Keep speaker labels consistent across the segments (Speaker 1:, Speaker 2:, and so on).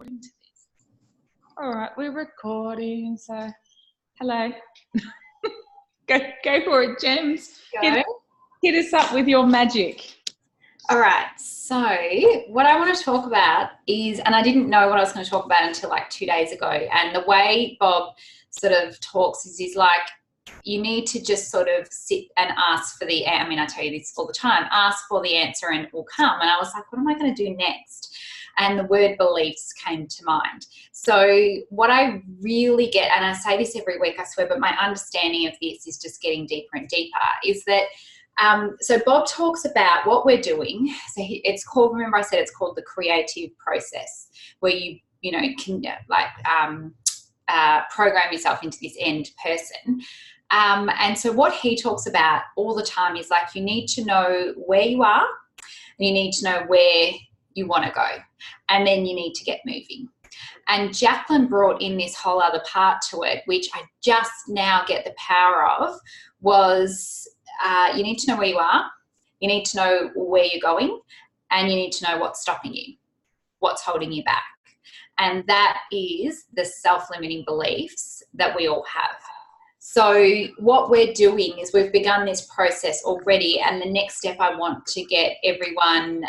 Speaker 1: recording to this. All right, we're recording, so hello. go for it, Gems. Hit us up with your magic.
Speaker 2: All right, so what I want to talk about is, and I didn't know what I was going to talk about until like 2 days ago, and the way Bob sort of talks is he's like, you need to just sort of sit and ask for the, I mean, I tell you this all the time, ask for the answer and it will come. And I was like, what am I going to do next? And the word beliefs came to mind. So what I really get, and I say this every week, I swear, but my understanding of this is just getting deeper and deeper, is that so Bob talks about what we're doing. So it's called, remember I said it's called the creative process, where you know, can like program yourself into this end person. And so what he talks about all the time is like, you need to know where you are and you need to know where you want to go, and then you need to get moving. And Jacqueline brought in this whole other part to it, which I just now get the power of, was you need to know where you are, you need to know where you're going, and you need to know what's stopping you, what's holding you back. And that is the self-limiting beliefs that we all have. So what we're doing is we've begun this process already, and the next step I want to get everyone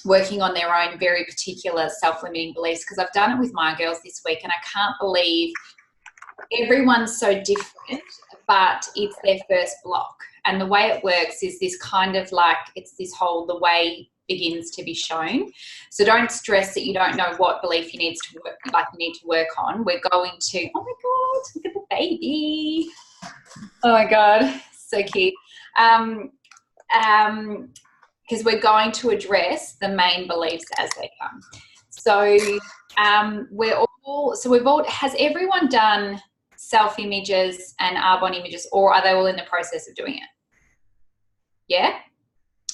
Speaker 2: working on their own very particular self-limiting beliefs, because I've done it with my girls this week and I can't believe everyone's so different, but it's their first block. And the way it works is this kind of like, it's this whole, the way begins to be shown. So don't stress that you don't know what belief you need to work on. We're going to, oh my God, look at the baby. Oh my God, so cute. Because we're going to address the main beliefs as they come. So has everyone done self-images and Arbonne images, or are they all in the process of doing it? Yeah?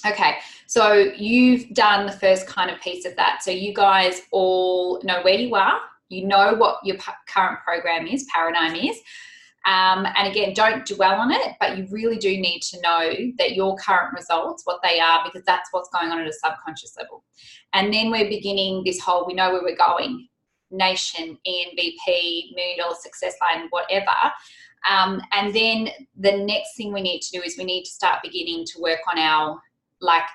Speaker 2: Okay, so you've done the first kind of piece of that. So you guys all know where you are, you know what your current program is, paradigm is. And again, don't dwell on it, but you really do need to know that your current results, what they are, because that's what's going on at a subconscious level. And then we're beginning this whole, we know where we're going, nation, ENVP, million dollar success line, whatever. And then the next thing we need to do is we need to start beginning to work on our like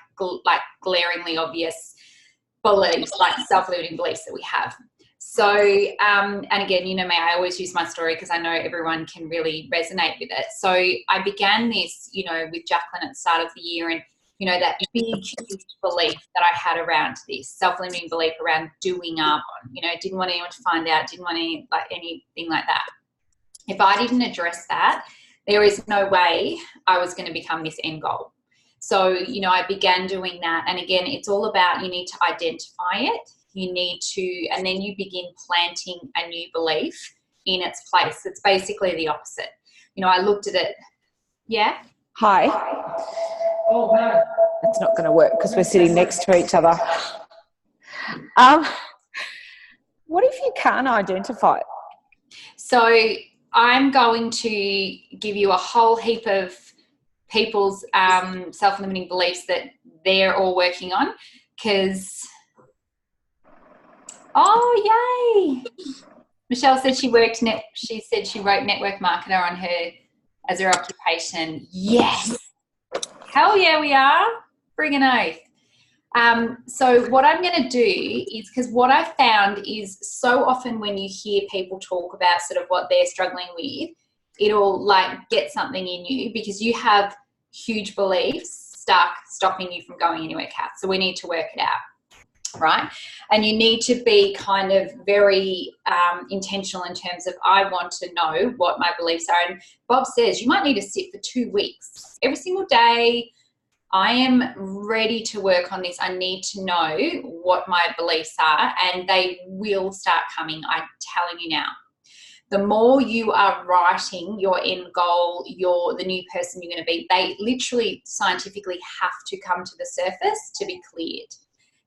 Speaker 2: glaringly obvious beliefs, like self-limiting beliefs that we have. So, and again, you know me, I always use my story because I know everyone can really resonate with it. So I began this, you know, with Jacqueline at the start of the year, and, you know, that big huge belief that I had around this self-limiting belief around doing Arbonne, you know, didn't want anyone to find out, didn't want any, like anything like that. If I didn't address that, there is no way I was going to become this end goal. So, you know, I began doing that. And again, it's all about, you need to identify it. You need to, and then you begin planting a new belief in its place. It's basically the opposite. You know, I looked at it. Yeah.
Speaker 3: Hi. Oh, no. It's not going to work because we're sitting next to each other. What if you can't identify it?
Speaker 2: So I'm going to give you a whole heap of people's self-limiting beliefs that they're all working on, because oh yay, Michelle said she wrote network marketer on her as her occupation. Yes, hell yeah, we are. Bring an oath. So what I'm going to do is, because what I found is so often when you hear people talk about sort of what they're struggling with, it'll like get something in you because you have huge beliefs stopping you from going anywhere, Kath. So we need to work it out, right? And you need to be kind of very intentional in terms of, I want to know what my beliefs are. And Bob says you might need to sit for 2 weeks every single day. I am ready to work on this. I need to know what my beliefs are, and they will start coming. I'm telling you now. The more you are writing your end goal, the new person you're going to be, they literally scientifically have to come to the surface to be cleared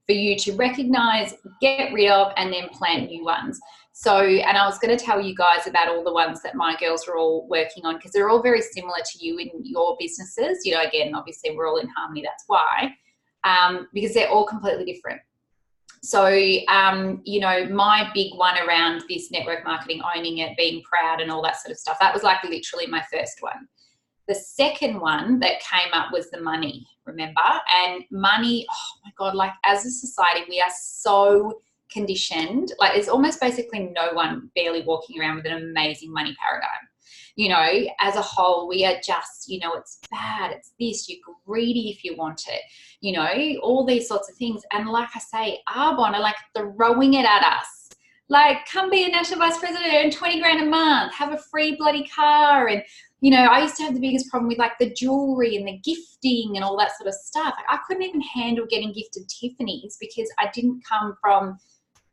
Speaker 2: for you to recognize, get rid of, and then plant new ones. So, and I was going to tell you guys about all the ones that my girls are all working on, because they're all very similar to you in your businesses. You know, again, obviously we're all in harmony, that's why, because they're all completely different. So, you know, my big one around this network marketing, owning it, being proud and all that sort of stuff, that was like literally my first one. The second one that came up was the money, remember? And money, oh my God, like as a society, we are so conditioned. Like there's almost basically no one barely walking around with an amazing money paradigm. You know, as a whole, we are just, you know, it's bad, it's this, you're greedy if you want it, you know, all these sorts of things. And like I say, Arbonne are like throwing it at us. Like, come be a national vice president, earn 20 grand a month, have a free bloody car. And, you know, I used to have the biggest problem with like the jewelry and the gifting and all that sort of stuff. Like, I couldn't even handle getting gifted Tiffany's because I didn't come from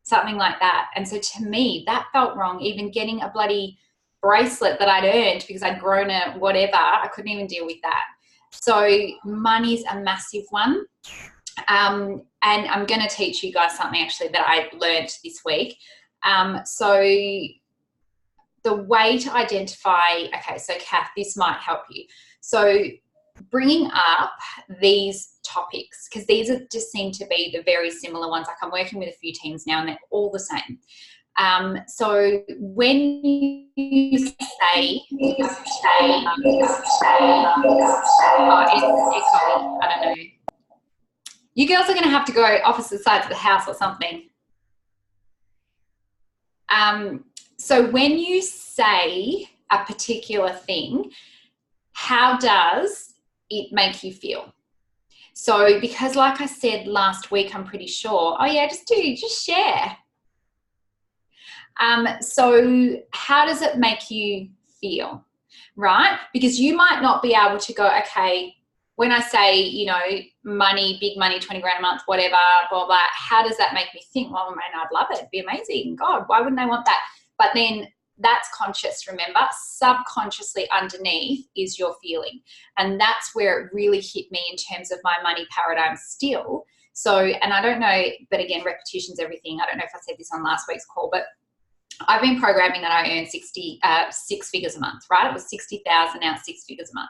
Speaker 2: something like that. And so to me, that felt wrong. Even getting a bloody bracelet that I'd earned because I'd grown a whatever, I couldn't even deal with that. So money's a massive one. And I'm going to teach you guys something actually that I learned this week. So the way to identify, okay, so Kath, this might help you. So bringing up these topics, because these are just seem to be the very similar ones. Like I'm working with a few teams now and they're all the same. So when you say, oh, it's echoey, I don't know. You girls are going to have to go opposite sides of the house or something. So when you say a particular thing, how does it make you feel? So because like I said last week, I'm pretty sure, oh yeah, just share. So how does it make you feel, right? Because you might not be able to go, okay, when I say, you know, money, big money, 20 grand a month, whatever, blah, blah, how does that make me think? Well, man, I'd love it. It'd be amazing. God, why wouldn't I want that? But then that's conscious, remember? Subconsciously underneath is your feeling. And that's where it really hit me in terms of my money paradigm still. So, and I don't know, but again, repetition's everything. I don't know if I said this on last week's call, but I've been programming that I earn 6 figures a month, right? It was 60,000, now it's 6 figures a month.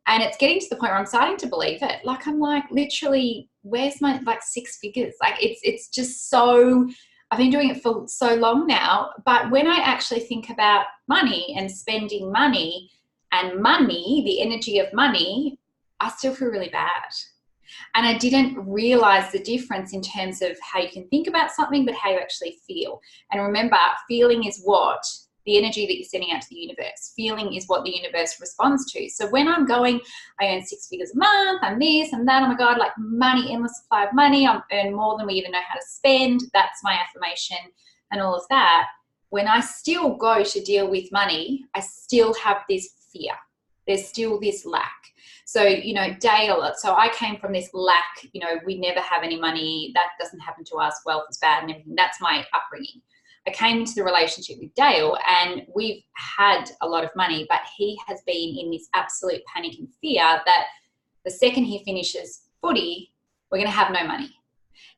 Speaker 2: And it's getting to the point where I'm starting to believe it. Like, I'm like, literally, where's my, like, 6 figures? Like, it's just so, I've been doing it for so long now. But when I actually think about money and spending money and money, the energy of money, I still feel really bad. And I didn't realize the difference in terms of how you can think about something, but how you actually feel. And remember, feeling is what? The energy that you're sending out to the universe. Feeling is what the universe responds to. So when I'm going, I earn 6 figures a month, I'm this, I'm that, oh my God, like money, endless supply of money, I earn more than we even know how to spend. That's my affirmation and all of that. When I still go to deal with money, I still have this fear. There's still this lack. So, you know, Dale, so I came from this lack, you know, we never have any money, that doesn't happen to us, wealth is bad and everything. That's my upbringing. I came into the relationship with Dale and we've had a lot of money, but he has been in this absolute panic and fear that the second he finishes footy, we're going to have no money.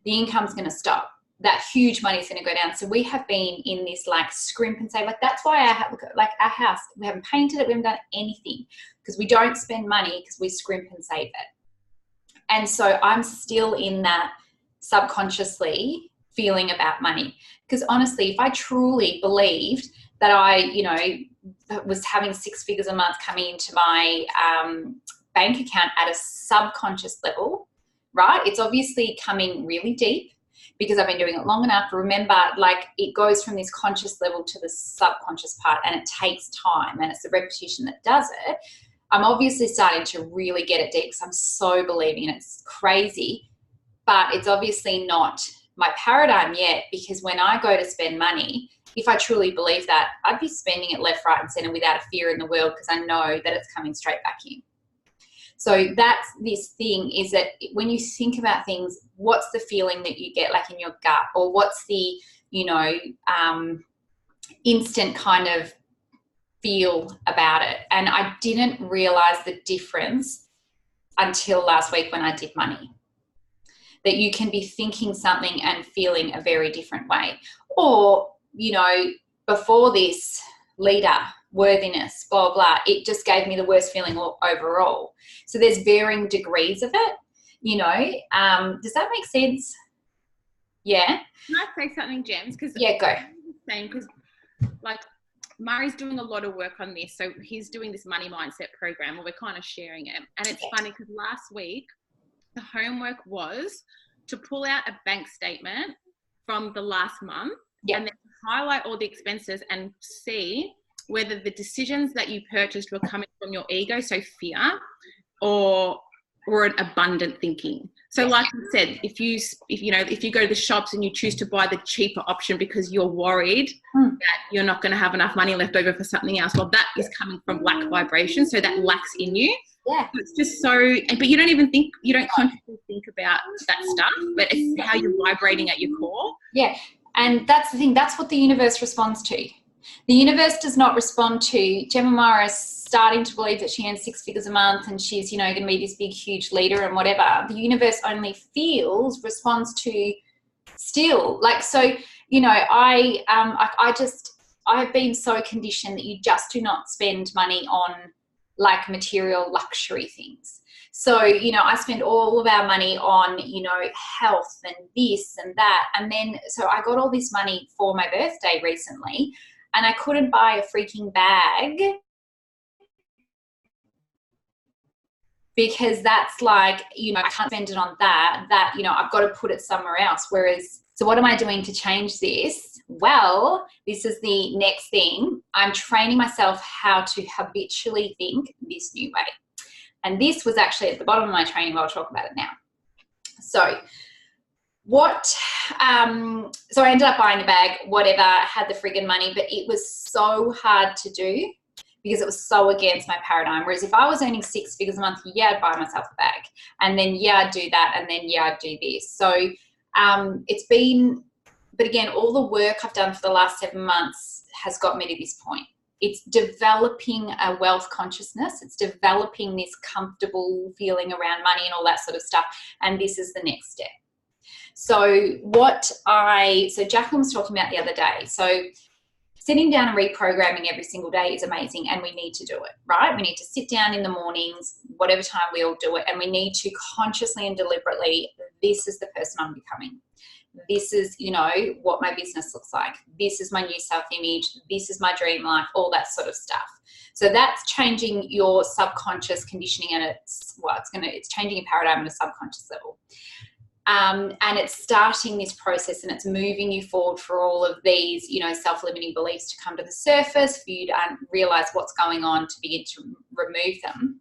Speaker 2: The income's going to stop. That huge money is going to go down. So we have been in this like scrimp and save. Like that's why I have, like our house, we haven't painted it, we haven't done anything because we don't spend money because we scrimp and save it. And so I'm still in that subconsciously feeling about money. Because honestly, if I truly believed that I, you know, was having 6 figures a month coming into my bank account at a subconscious level, right? It's obviously coming really deep because I've been doing it long enough to remember, like it goes from this conscious level to the subconscious part and it takes time and it's the repetition that does it. I'm obviously starting to really get it deep because I'm so believing and it's crazy, but it's obviously not my paradigm yet because when I go to spend money, if I truly believe that, I'd be spending it left, right and center without a fear in the world because I know that it's coming straight back in. So that's this thing is that when you think about things, what's the feeling that you get like in your gut or what's the, you know, instant kind of feel about it. And I didn't realize the difference until last week when I did money. That you can be thinking something and feeling a very different way. Or, you know, before this, leader, worthiness, blah, blah, it just gave me the worst feeling overall. So there's varying degrees of it, you know. Does that make sense? Yeah.
Speaker 4: Can I say something, Gems? Because
Speaker 2: Yeah, go.
Speaker 4: because like Murray's doing a lot of work on this, so he's doing this money mindset program, or we're kind of sharing it, and it's funny because last week the homework was to pull out a bank statement from the last month and then highlight all the expenses and see whether the decisions that you purchased were coming from your ego, so fear, or an abundant thinking. So like you said, if you go to the shops and you choose to buy the cheaper option because you're worried that you're not going to have enough money left over for something else, well, that is coming from lack vibration. So that lacks in you.
Speaker 2: Yeah.
Speaker 4: It's just but you don't consciously think about that stuff, but it's how you're vibrating at your core.
Speaker 2: Yeah. And that's the thing. That's what the universe responds to. The universe does not respond to Gemma Morris starting to believe that she earns 6 figures a month and she's, going to be this big, huge leader and whatever. The universe only responds to still. Like, so, I've been so conditioned that you just do not spend money on like material luxury things. So, I spend all of our money on, health and this and that. And then, so I got all this money for my birthday recently and I couldn't buy a freaking bag because that's like, I can't spend it on that, I've got to put it somewhere else. Whereas, so what am I doing to change this? Well, this is the next thing. I'm training myself how to habitually think this new way. And this was actually at the bottom of my training, but I'll talk about it now. So so I ended up buying a bag, whatever, had the friggin' money, but it was so hard to do because it was so against my paradigm. Whereas if I was earning 6 figures a month, I'd buy myself a bag and then I'd do that and then I'd do this. So it's been, but again, all the work I've done for the last 7 months has got me to this point. It's developing a wealth consciousness. It's developing this comfortable feeling around money and all that sort of stuff. And this is the next step. So Jacqueline was talking about the other day. So sitting down and reprogramming every single day is amazing, and we need to do it, right? We need to sit down in the mornings, whatever time we all do it, and we need to consciously and deliberately, this is the person I'm becoming. This is, what my business looks like. This is my new self-image. This is my dream life, all that sort of stuff. So that's changing your subconscious conditioning, and it's changing your paradigm at a subconscious level. And it's starting this process and it's moving you forward for all of these, self-limiting beliefs to come to the surface, for you to realize what's going on, to begin to remove them.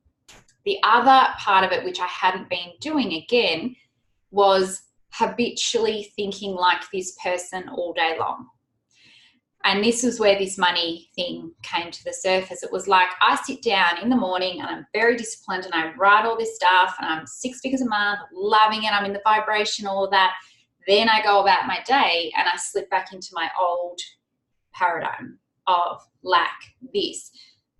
Speaker 2: The other part of it, which I hadn't been doing again, was habitually thinking like this person all day long. And this is where this money thing came to the surface. It was like I sit down in the morning and I'm very disciplined and I write all this stuff and I'm 6 figures a month, loving it. I'm in the vibration, all of that. Then I go about my day and I slip back into my old paradigm of lack, this.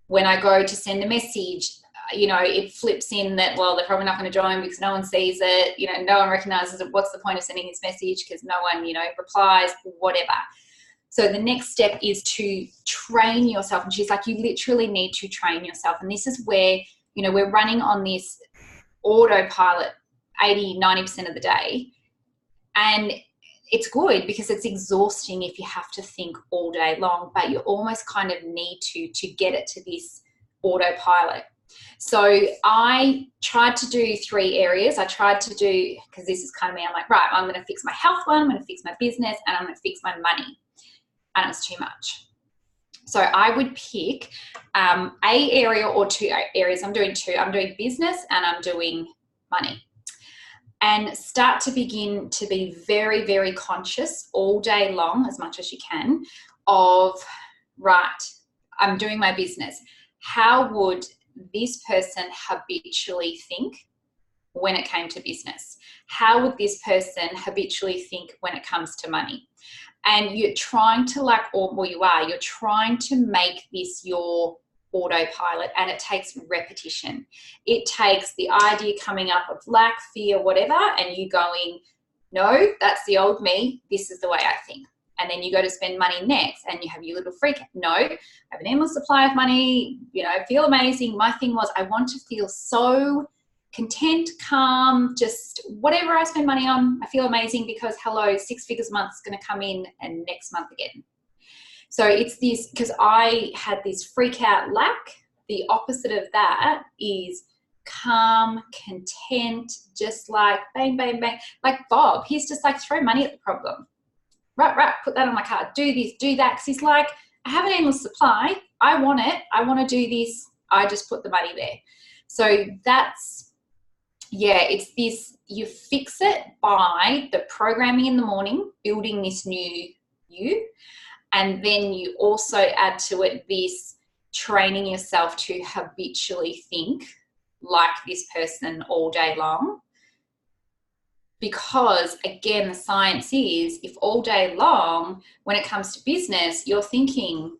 Speaker 2: When I go to send a message, it flips in that, well, they're probably not going to join because no one sees it. No one recognizes it. What's the point of sending this message? Because no one, replies, whatever. So the next step is to train yourself. And she's like, you literally need to train yourself. And this is where, we're running on this autopilot 80, 90% of the day. And it's good because it's exhausting if you have to think all day long, but you almost kind of need to get it to this autopilot. So I tried to do 3 areas. I tried to do, because this is kind of me, I'm like, right, I'm going to fix my health one, I'm going to fix my business, and I'm going to fix my money. And it was too much. So I would pick a area or 2 areas. I'm doing 2. I'm doing business and I'm doing money. And start to begin to be very, very conscious all day long, as much as you can, of, right, I'm doing my business. How would this person habitually think when it came to business? How would this person habitually think when it comes to money? And you're trying to you're trying to make this your autopilot, and it takes repetition. It takes the idea coming up of lack, fear, whatever, and you going, no, that's the old me. This is the way I think. And then you go to spend money next and you have your little freak. No, I have an endless supply of money, feel amazing. My thing was I want to feel so content, calm, just whatever I spend money on, I feel amazing because, hello, 6 figures a month is going to come in and next month again. So it's this, because I had this freak out lack. The opposite of that is calm, content, just like bang, bang, bang. Like Bob, he's just like, throw money at the problem. Right, put that on my card. Do this, do that. Because he's like, I have an endless supply. I want it. I want to do this. I just put the money there. So that's, yeah, it's this, you fix it by the programming in the morning, building this new you. And then you also add to it this training yourself to habitually think like this person all day long. Because again, the science is, if all day long, when it comes to business, you're thinking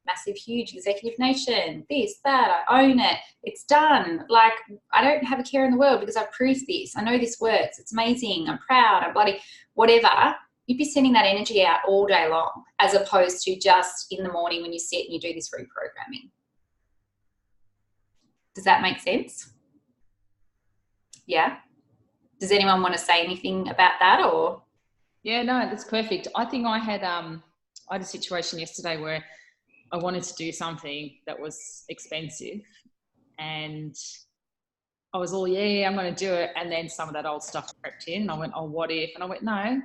Speaker 2: massive, huge executive nation, this, that, I own it, it's done. Like, I don't have a care in the world because I've proved this. I know this works. It's amazing. I'm proud. I'm bloody whatever. You'd be sending that energy out all day long, as opposed to just in the morning when you sit and you do this reprogramming. Does that make sense? Yeah. Does anyone want to say anything about that, or?
Speaker 3: Yeah, no, that's perfect. I think I had a situation yesterday where I wanted to do something that was expensive, and I was all, yeah, I'm going to do it. And then some of that old stuff crept in, and I went, oh, what if? And I went, no,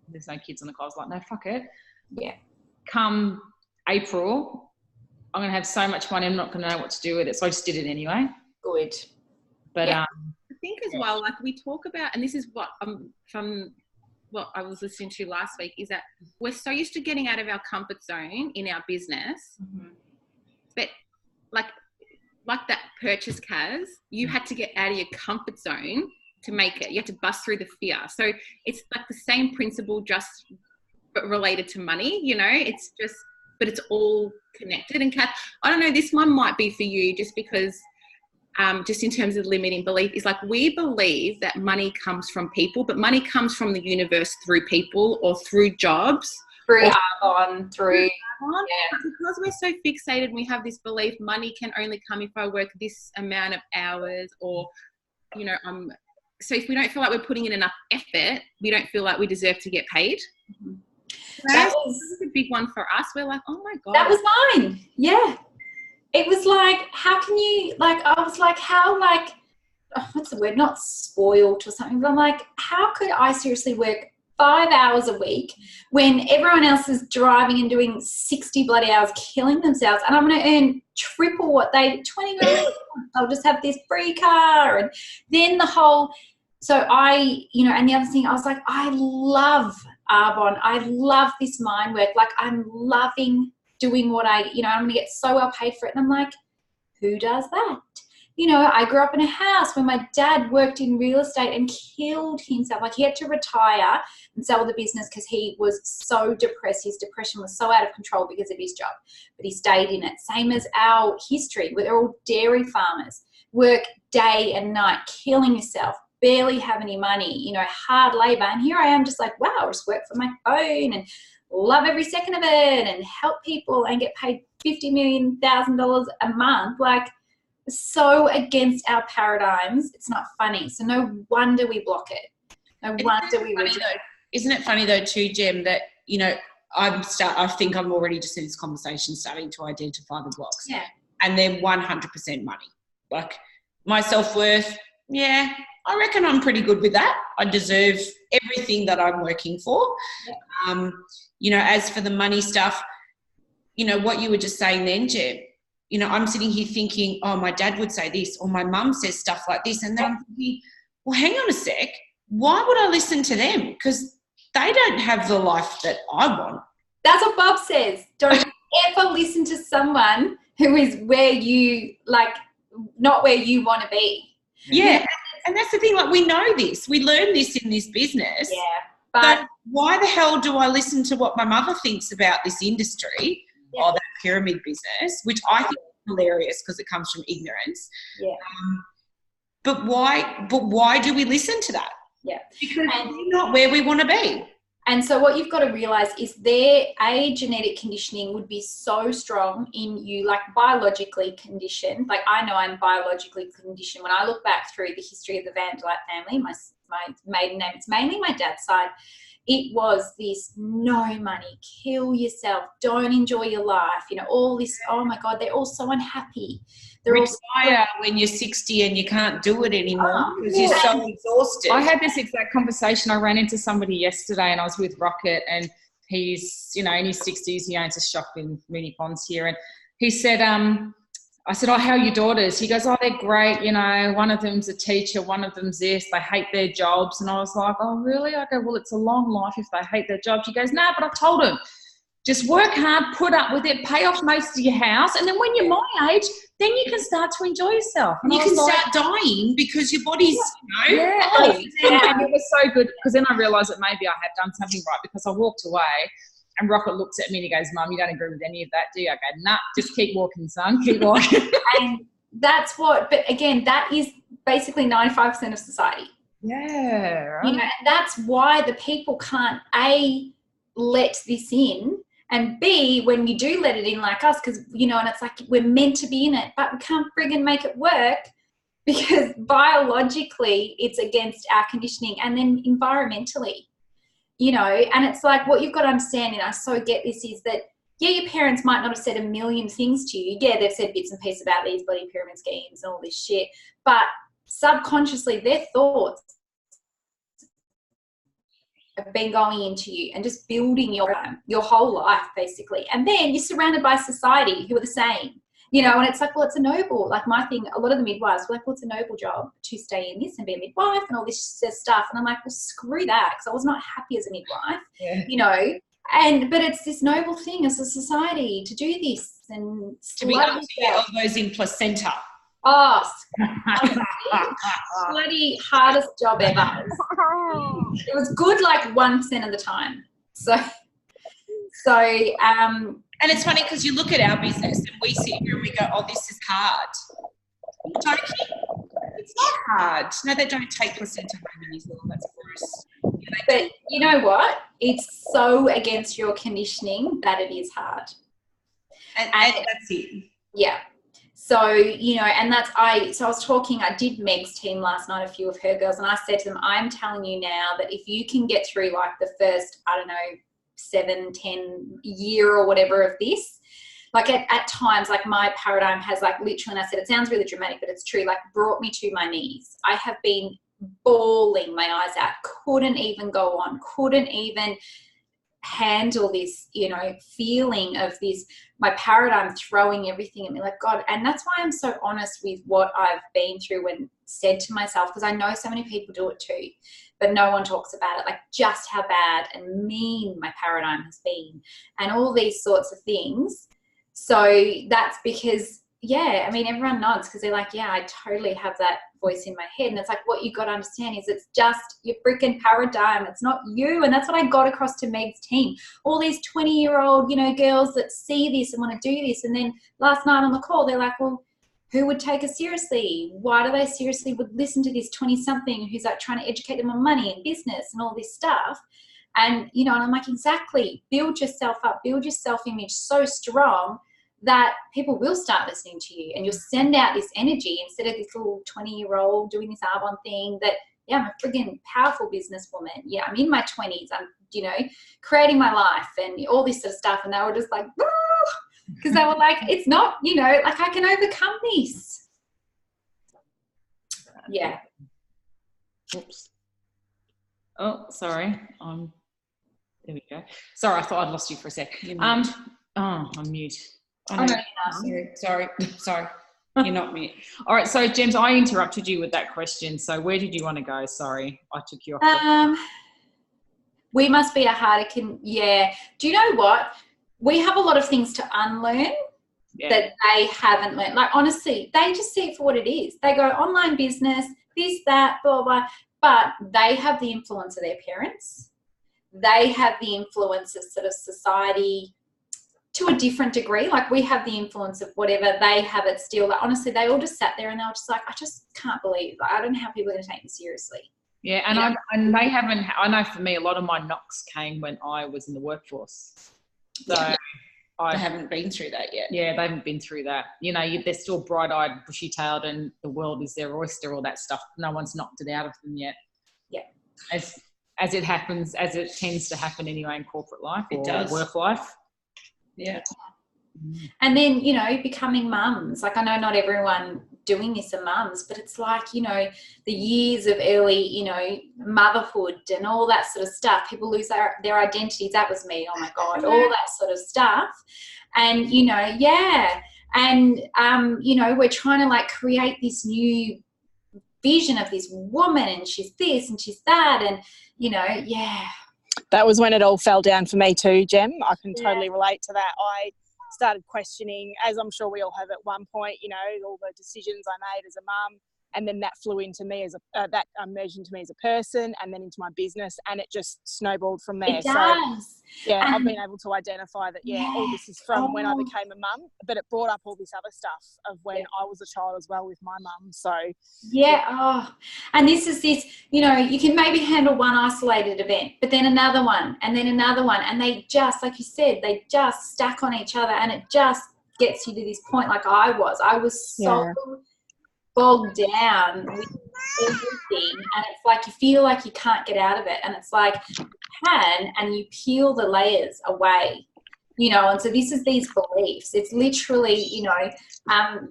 Speaker 3: there's no kids on the car. I was like, no, fuck it.
Speaker 2: Yeah.
Speaker 3: Come April, I'm going to have so much money, I'm not going to know what to do with it. So I just did it anyway.
Speaker 2: Good.
Speaker 3: But
Speaker 2: yeah.
Speaker 4: I think as well, like we talk about, and this is what from what I was listening to last week, is that we're so used to getting out of our comfort zone in our business, but like that purchase, Kaz, you had to get out of your comfort zone to make it. You had to bust through the fear. So it's like the same principle, just related to money, you know, it's just, but it's all connected. And Kath, I don't know, this one might be for you just because just in terms of limiting belief, is like, we believe that money comes from people, but money comes from the universe through people or through jobs.
Speaker 2: Through Arbonne, through.
Speaker 4: Yeah. Because we're so fixated, we have this belief money can only come if I work this amount of hours, or, you know, so if we don't feel like we're putting in enough effort, we don't feel like we deserve to get paid.
Speaker 2: Mm-hmm.
Speaker 4: That was a big one for us. We're like, oh my God.
Speaker 2: That was mine. Yeah. It was like, how can you, like, I was like, how, like, what's the word? Not spoiled or something. But I'm like, how could I seriously work 5 hours a week when everyone else is driving and doing 60 bloody hours, killing themselves, and I'm going to earn triple what they, 20 grand. I'll just have this free car. And then the whole, so I, you know, and the other thing, I was like, I love Arbonne. I love this mind work. Like, I'm loving doing what I, you know, I'm going to get so well paid for it. And I'm like, who does that? You know, I grew up in a house where my dad worked in real estate and killed himself. Like, he had to retire and sell the business because he was so depressed. His depression was so out of control because of his job, but he stayed in it. Same as our history, where they're all dairy farmers, work day and night, killing yourself, barely have any money, you know, hard labor. And here I am just like, wow, I just work for my phone and love every second of it and help people and get paid $50 million a month. Like, so against our paradigms, it's not funny. So no wonder we block it. No wonder we reject it.
Speaker 5: Isn't it funny though too, Jem, that, you know, I think I'm already just in this conversation starting to identify the blocks.
Speaker 2: Yeah.
Speaker 5: And they're 100% money. Like, my self-worth, yeah, I reckon I'm pretty good with that. I deserve everything that I'm working for. Yeah. You know, as for the money stuff, you know, what you were just saying then, Jem, you know, I'm sitting here thinking, oh, my dad would say this, or my mum says stuff like this. And then I'm thinking, well, hang on a sec. Why would I listen to them? Because they don't have the life that I want.
Speaker 2: That's what Bob says. Don't ever listen to someone who is where you, like, not where you want to be.
Speaker 5: Yeah. And that's the thing. Like, we know this. We learn this in this business.
Speaker 2: Yeah.
Speaker 5: But why the hell do I listen to what my mother thinks about this industry,
Speaker 2: yeah,
Speaker 5: or that pyramid business, which I think is hilarious because it comes from ignorance.
Speaker 2: Yeah.
Speaker 5: But why do we listen to that?
Speaker 2: Yeah.
Speaker 5: Because we're not where we want to be.
Speaker 2: And so what you've got to realize is their genetic conditioning would be so strong in you, like biologically conditioned. Like I know I'm biologically conditioned. When I look back through the history of the Van Dyke family, my maiden name, it's mainly my dad's side. It was this no money, kill yourself, don't enjoy your life, you know, all this, oh my God, they're all so unhappy. They're all
Speaker 5: retire when you're 60 and you can't do it anymore because you're so exhausted.
Speaker 3: I had this exact conversation. I ran into somebody yesterday and I was with Rocket, and he's, you know, in his 60s. He owns a shop in Moonee Ponds here. And he said, I said, oh, how are your daughters? He goes, oh, they're great. You know, one of them's a teacher, one of them's this. They hate their jobs. And I was like, oh, really? I go, well, it's a long life if they hate their jobs. He goes, no, but I told them, just work hard, put up with it, pay off most of your house. And then when you're my age, then you can start to enjoy yourself.
Speaker 5: And you can start dying because your body's, you know.
Speaker 3: Yeah. And it was so good because then I realised that maybe I had done something right, because I walked away and Rocket looks at me and he goes, Mum, you don't agree with any of that, do you? I go, nah, just keep walking, son, keep walking.
Speaker 2: And that's what, but again, that is basically 95% of society.
Speaker 3: Yeah, right.
Speaker 2: You know, and that's why the people can't, A, let this in, and B, when you do let it in like us, because, you know, and it's like we're meant to be in it, but we can't friggin' make it work because biologically it's against our conditioning, and then environmentally, you know, and it's like what you've got to understand, and I so get this, is that, yeah, your parents might not have said a million things to you. Yeah, they've said bits and pieces about these bloody pyramid schemes and all this shit, but subconsciously their thoughts have been going into you and just building your whole life basically. And then you're surrounded by society who are the same, you know, and it's like, well, it's a noble, like my thing, a lot of the midwives were like, well, it's a noble job to stay in this and be a midwife and all this stuff. And I'm like, well, screw that, because I was not happy as a midwife, you know, but it's this noble thing as a society to do this and
Speaker 5: to be able to get all those in placenta.
Speaker 2: Oh, bloody hardest job ever. It was good like 1% of the time. So
Speaker 5: and it's funny because you look at our business and we sit here and we go, oh, this is hard. Don't you? It's not hard. No, they don't take placenta home in New Zealand. That's gross.
Speaker 2: But you know what? It's so against your conditioning that it is hard.
Speaker 5: And that's it.
Speaker 2: Yeah. So, you know, and I was talking, I did Meg's team last night, a few of her girls, and I said to them, I'm telling you now that if you can get through like the first, I don't know, 7-10 year or whatever of this, like at times, like my paradigm has like literally, and I said, it sounds really dramatic, but it's true, like brought me to my knees. I have been bawling my eyes out, couldn't even go on, couldn't even handle this, you know, feeling of this, my paradigm throwing everything at me, like, God. And that's why I'm so honest with what I've been through and said to myself, because I know so many people do it too, but no one talks about it, like just how bad and mean my paradigm has been and all these sorts of things. So that's because, yeah, I mean, everyone nods because they're like, yeah, I totally have that voice in my head. And it's like, what you got to understand is it's just your freaking paradigm. It's not you. And that's what I got across to Meg's team. All these 20-year-old, you know, girls that see this and want to do this. And then last night on the call, they're like, well, who would take us seriously? Why do they seriously would listen to this 20-something who's like trying to educate them on money and business and all this stuff? And, you know, and I'm like, exactly. Build yourself up, build your self-image so strong that people will start listening to you, and you'll send out this energy instead of this little 20-year-old doing this Arbonne thing that, yeah, I'm a friggin' powerful businesswoman. Yeah, I'm in my 20s. I'm, you know, creating my life and all this sort of stuff. And they were just like, because they were like, it's not, you know, like I can overcome this. Yeah.
Speaker 3: Oops. Oh, sorry. There we go. Sorry, I thought I'd lost you for a sec. I'm mute.
Speaker 2: Oh, no,
Speaker 5: sorry. You're not mute.
Speaker 3: All right, so Gems, I interrupted you with that question. So where did you want to go? Sorry, I took you off.
Speaker 2: We must be a harder yeah. Do you know what? We have a lot of things to unlearn that they haven't learned. Like, honestly, they just see it for what it is. They go online business, this, that, blah, blah, but they have the influence of their parents. They have the influence of sort of society to a different degree. Like, we have the influence of whatever, they have it still. Like, honestly, they all just sat there and they were just like, I just can't believe, like, I don't know how people are going to take me seriously.
Speaker 3: Yeah, and they haven't. I know for me, a lot of my knocks came when I was in the workforce. So
Speaker 5: Yeah. They haven't been through that yet.
Speaker 3: Yeah, they haven't been through that. You know, they're still bright-eyed, bushy-tailed, and the world is their oyster. All that stuff. No one's knocked it out of them yet.
Speaker 2: Yeah.
Speaker 3: As it happens, as it tends to happen anyway in corporate life or work life.
Speaker 5: Yeah.
Speaker 2: And then, you know, becoming mums. Like, I know not everyone doing this are mums, but it's like, you know, the years of early, you know, motherhood and all that sort of stuff. People lose their identities. That was me. Oh my God, all that sort of stuff. And, you know, yeah. And, you know, we're trying to like create this new vision of this woman, and she's this and she's that. And, you know, yeah.
Speaker 6: That was when it all fell down for me too, Jem. I can totally relate to that. I started questioning, as I'm sure we all have at one point, you know, all the decisions I made as a mum, and then that flew into me as that merged into me as a person, and then into my business, and it just snowballed from there.
Speaker 2: It does.
Speaker 6: So yeah, I've been able to identify that all this is from when I became a mum, but it brought up all this other stuff of when I was a child as well with my mum. So
Speaker 2: and this is this, you know, you can maybe handle one isolated event, but then another one, and then another one, and they just, like you said, they just stack on each other, and it just gets you to this point. Like I was so bogged down with everything, and it's like you feel like you can't get out of it, and it's like you can, and you peel the layers away, you know. And so this is these beliefs. It's literally, you know,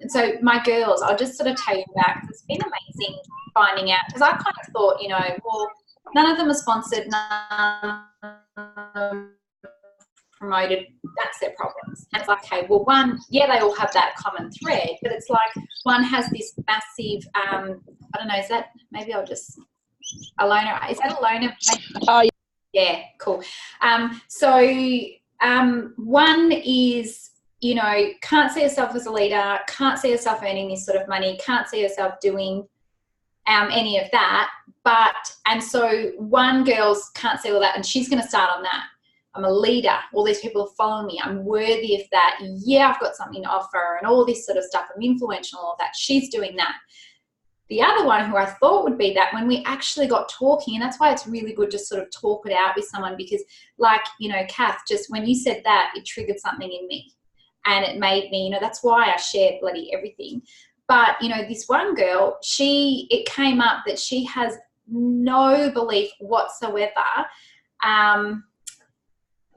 Speaker 2: so my girls, I'll just sort of tell you about, because it's been amazing finding out, because I kind of thought, you know, well, none of them are sponsored, none of them promoted, that's their problems. And it's like, okay, well, one, they all have that common thread, but it's like one has this massive, I don't know, is that, maybe I'll just, Alona, is that Alona?
Speaker 6: Oh,
Speaker 2: yeah, cool. One is, you know, can't see herself as a leader, can't see herself earning this sort of money, can't see herself doing any of that, and so one girl's can't see all that, and she's going to start on that. I'm a leader. All these people are following me. I'm worthy of that. Yeah, I've got something to offer and all this sort of stuff. I'm influential, all of that. She's doing that. The other one, who I thought would be that, when we actually got talking, and that's why it's really good to sort of talk it out with someone, because like, you know, Kath, just when you said that, it triggered something in me, and it made me, you know, that's why I shared bloody everything. But, you know, this one girl, it came up that she has no belief whatsoever,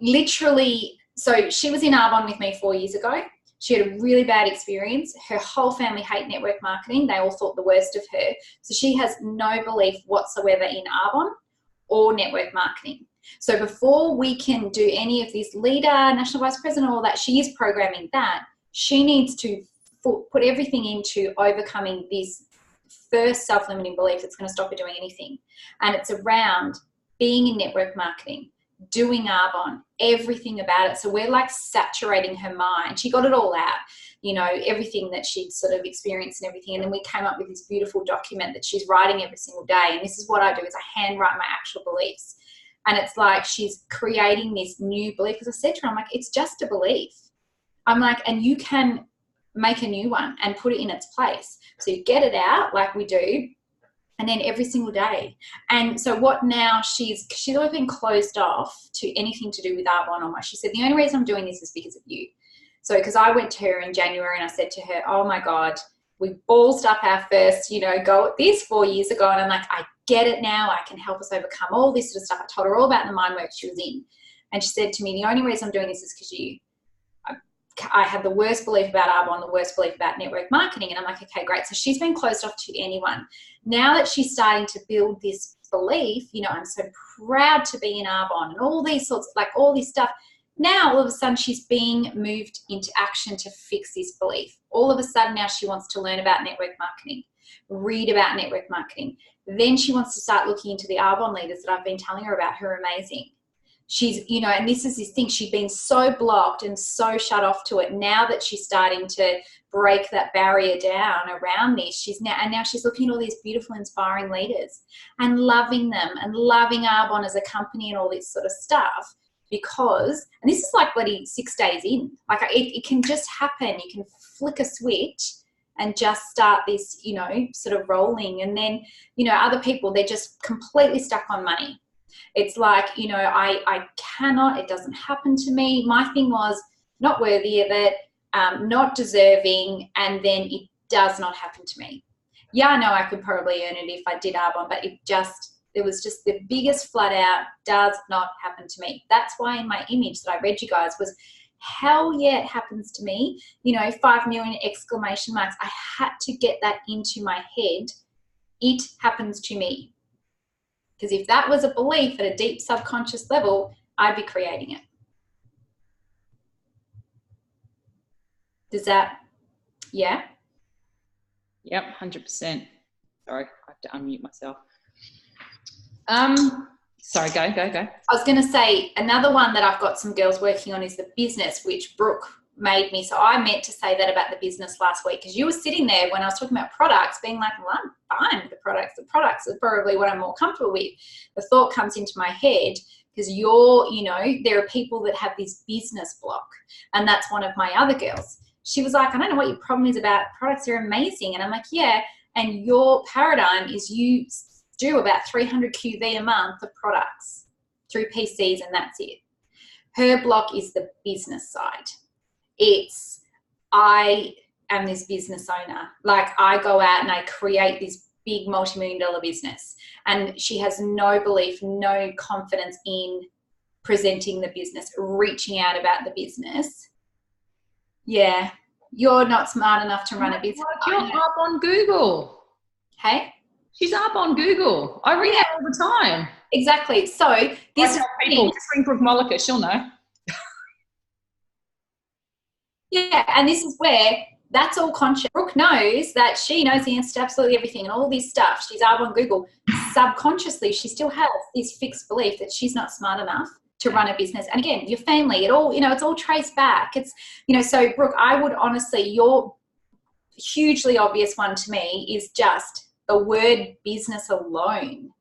Speaker 2: literally. So she was in Arbonne with me 4 years ago. She had a really bad experience. Her whole family hate network marketing. They all thought the worst of her. So she has no belief whatsoever in Arbonne or network marketing. So before we can do any of this leader, national vice president, all that, she is programming that. She needs to put everything into overcoming this first self-limiting belief that's going to stop her doing anything. And it's around being in network marketing, doing Arbonne, everything about it. So we're like saturating her mind. She got it all out, you know, everything that she'd sort of experienced and everything. And then we came up with this beautiful document that she's writing every single day. And this is what I do, is I handwrite my actual beliefs. And it's like she's creating this new belief. Because I said to her, I'm like, it's just a belief. I'm like, and you can make a new one and put it in its place. So you get it out like we do, and then every single day. And so what now, she's always been closed off to anything to do with Arbonne or much. She said, the only reason I'm doing this is because of you. So, because I went to her in January and I said to her, oh my God, we ballsed up our first, you know, go at this 4 years ago. And I'm like, I get it now. I can help us overcome all this sort of stuff. I told her all about the mind work she was in. And she said to me, the only reason I'm doing this is because you. I have the worst belief about Arbonne, the worst belief about network marketing. And I'm like, okay, great. So she's been closed off to anyone. Now that she's starting to build this belief, you know, I'm so proud to be in Arbonne and all these sorts, like all this stuff. Now, all of a sudden, she's being moved into action to fix this belief. All of a sudden, now she wants to learn about network marketing, read about network marketing. Then she wants to start looking into the Arbonne leaders that I've been telling her about, who are amazing. She's, you know, and this is this thing, she'd been so blocked and so shut off to it. Now that she's starting to break that barrier down around this, now she's looking at all these beautiful, inspiring leaders and loving them and loving Arbonne as a company and all this sort of stuff. Because, and this is like bloody 6 days in, like it can just happen. You can flick a switch and just start this, you know, sort of rolling. And then, you know, other people, they're just completely stuck on money. It's like, you know, I cannot, it doesn't happen to me. My thing was not worthy of it, not deserving, and then it does not happen to me. Yeah, I know I could probably earn it if I did Arbonne, but it was just the biggest flat out, does not happen to me. That's why in my image that I read you guys was, hell yeah, it happens to me. You know, 5 million exclamation marks. I had to get that into my head. It happens to me. Because if that was a belief at a deep subconscious level, I'd be creating it. Does that, yeah?
Speaker 3: Yep, 100%. Sorry, I have to unmute myself. Sorry, go.
Speaker 2: I was going to say, another one that I've got some girls working on is the business, which Brooke made me. So I meant to say that about the business last week, because you were sitting there when I was talking about products being like, well, I'm fine with the products. The products are probably what I'm more comfortable with. The thought comes into my head because you know, there are people that have this business block, and that's one of my other girls. She was like, I don't know what your problem is about products. They're amazing. And I'm like, yeah. And your paradigm is you do about 300 QV a month of products through PCs, and that's it. Her block is the business side. It's, I am this business owner. Like, I go out and I create this big multi-million-dollar business, and she has no belief, no confidence in presenting the business, reaching out about the business. Yeah, you're not smart enough to run a business.
Speaker 3: You're up on Google.
Speaker 2: Hey?
Speaker 3: She's up on Google. I read it all the time.
Speaker 2: Exactly. So this is
Speaker 3: people, just ring Brooke Mollica, she'll know.
Speaker 2: Yeah, and this is where that's all conscious. Brooke knows that she knows the answer to absolutely everything and all this stuff. She's up on Google. Subconsciously, she still has this fixed belief that she's not smart enough to run a business. And again, your family, it all, you know, it's all traced back. It's, you know, so Brooke, I would honestly, your hugely obvious one to me is just the word business alone.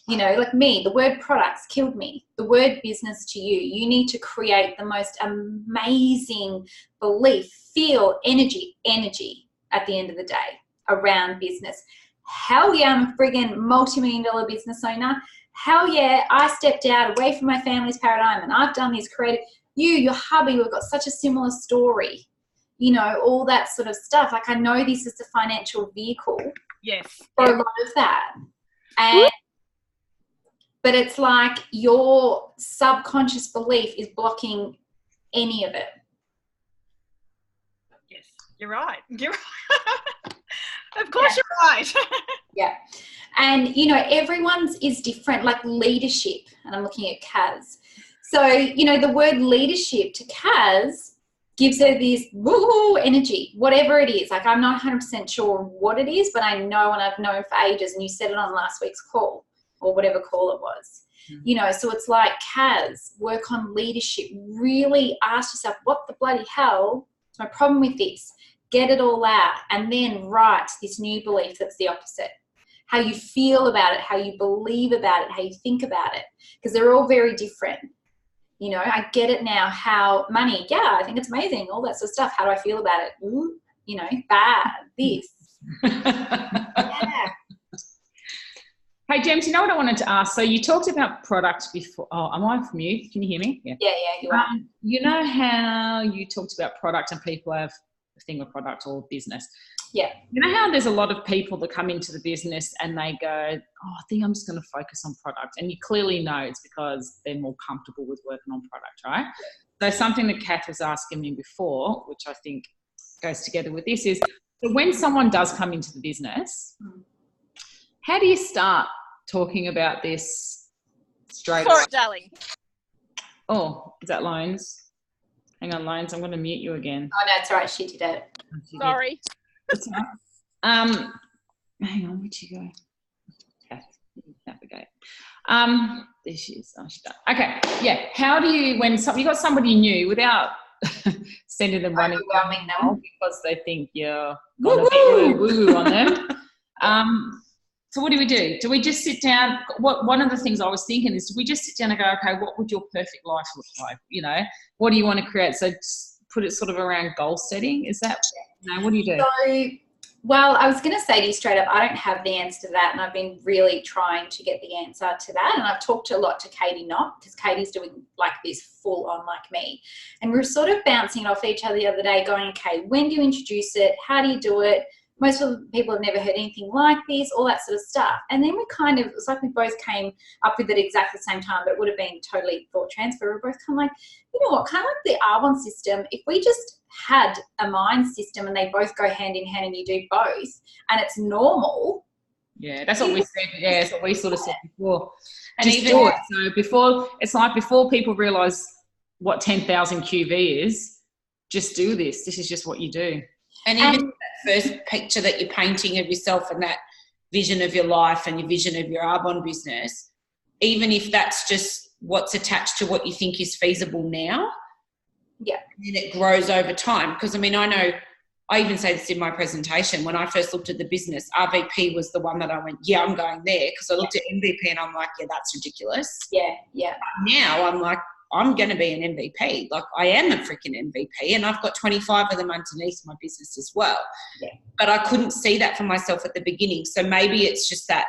Speaker 2: You know, like me, the word products killed me. The word business to you, you need to create the most amazing belief, feel, energy at the end of the day around business. Hell yeah, I'm a friggin' multi-million-dollar business owner. Hell yeah, I stepped out away from my family's paradigm and I've done these creative, your hubby, we've got such a similar story. You know, all that sort of stuff. Like, I know this is the financial vehicle.
Speaker 4: Yes.
Speaker 2: For a lot of that. And but it's like your subconscious belief is blocking any of it.
Speaker 4: Yes, you're right. You're right. Of course, you're right.
Speaker 2: Yeah. And, you know, everyone's is different, like leadership. And I'm looking at Kaz. So, you know, the word leadership to Kaz gives her this woo energy, whatever it is. Like, I'm not 100% sure what it is, but I know, and I've known for ages, and you said it on last week's call or whatever call it was. You know, so it's like, Kaz, work on leadership. Really ask yourself, what the bloody hell is my problem with this? Get it all out, and then write this new belief that's the opposite. How you feel about it, how you believe about it, how you think about it, because they're all very different. You know, I get it now. How money, yeah, I think it's amazing, all that sort of stuff. How do I feel about it? Ooh, you know, bad, this. Yeah.
Speaker 3: Hey, James, you know what I wanted to ask? So you talked about product before. Oh, am I off mute? Can you hear me?
Speaker 2: Yeah, you are.
Speaker 3: You know how you talked about product and people have a thing with product or business?
Speaker 2: Yeah.
Speaker 3: You know how there's a lot of people that come into the business and they go, oh, I think I'm just going to focus on product. And you clearly know it's because they're more comfortable with working on product, right? So something that Kath was asking me before, which I think goes together with this, is so when someone does come into the business, how do you start talking about this straight?
Speaker 6: Sorry, darling.
Speaker 3: Oh, is that Loans? Hang on, Loans, I'm going to mute you again.
Speaker 2: Oh, no, it's all right. She did it.
Speaker 6: Sorry.
Speaker 3: That's right. Hang on, where'd you go? Kath, navigate. There she is. Oh, she's done. Okay, yeah. How do you, when you got somebody new, without sending them running
Speaker 2: Overwhelming them
Speaker 3: because they think you're going a bit woo-woo on them. So what do we do? Do we just sit down? One of the things I was thinking is, do we just sit down and go, okay, what would your perfect life look like? You know, what do you want to create? So just put it sort of around goal setting. Is that, you know, what do you do?
Speaker 2: So Well, I was going to say to you straight up, I don't have the answer to that, and I've been really trying to get the answer to that. And I've talked a lot to Katie Knott, because Katie's doing like this full on like me. And we were sort of bouncing it off each other the other day going, okay, when do you introduce it? How do you do it? Most of the people have never heard anything like this, all that sort of stuff. And then we kind of, it's like we both came up with it exactly the same time, but it would have been totally thought transfer. We're both kind of like, you know what, kind of like the Arbonne system, if we just had a mind system and they both go hand in hand and you do both and it's normal.
Speaker 3: Yeah, that's what we said. Yeah, that's what we sort of said before.
Speaker 5: And
Speaker 3: just
Speaker 5: even
Speaker 3: do it. So before people realise what 10,000 QV is, just do this. This is just what you do.
Speaker 5: And even that first picture that you're painting of yourself and that vision of your life and your vision of your Arbonne business, even if that's just what's attached to what you think is feasible now,
Speaker 2: yeah,
Speaker 5: then it grows over time. Because, I mean, I know, I even say this in my presentation, when I first looked at the business, RVP was the one that I went, yeah, I'm going there, because I looked at MVP and I'm like, yeah, that's ridiculous.
Speaker 2: Yeah, yeah.
Speaker 5: But now I'm like, I'm going to be an MVP. Like, I am a freaking MVP, and I've got 25 of them underneath my business as well.
Speaker 2: Yeah.
Speaker 5: But I couldn't see that for myself at the beginning. So maybe it's just that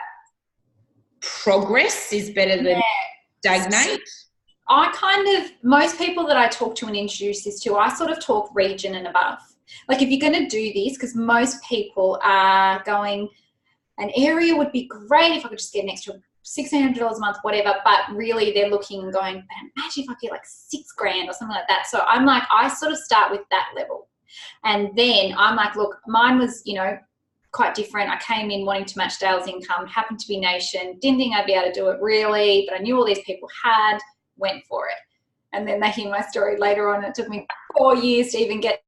Speaker 5: progress is better than stagnate.
Speaker 2: I kind of, most people that I talk to and introduce this to, I sort of talk region and above. Like, if you're going to do this, because most people are going, an area would be great if I could just get an extra $1,600 a month, whatever, but really they're looking and going, imagine if I get like $6,000 or something like that. So I'm like, I sort of start with that level. And then I'm like, look, mine was, you know, quite different. I came in wanting to match Dale's income, happened to be Nation, didn't think I'd be able to do it really, but I knew all these people had, went for it. And then they hear my story later on. It took me 4 years to even get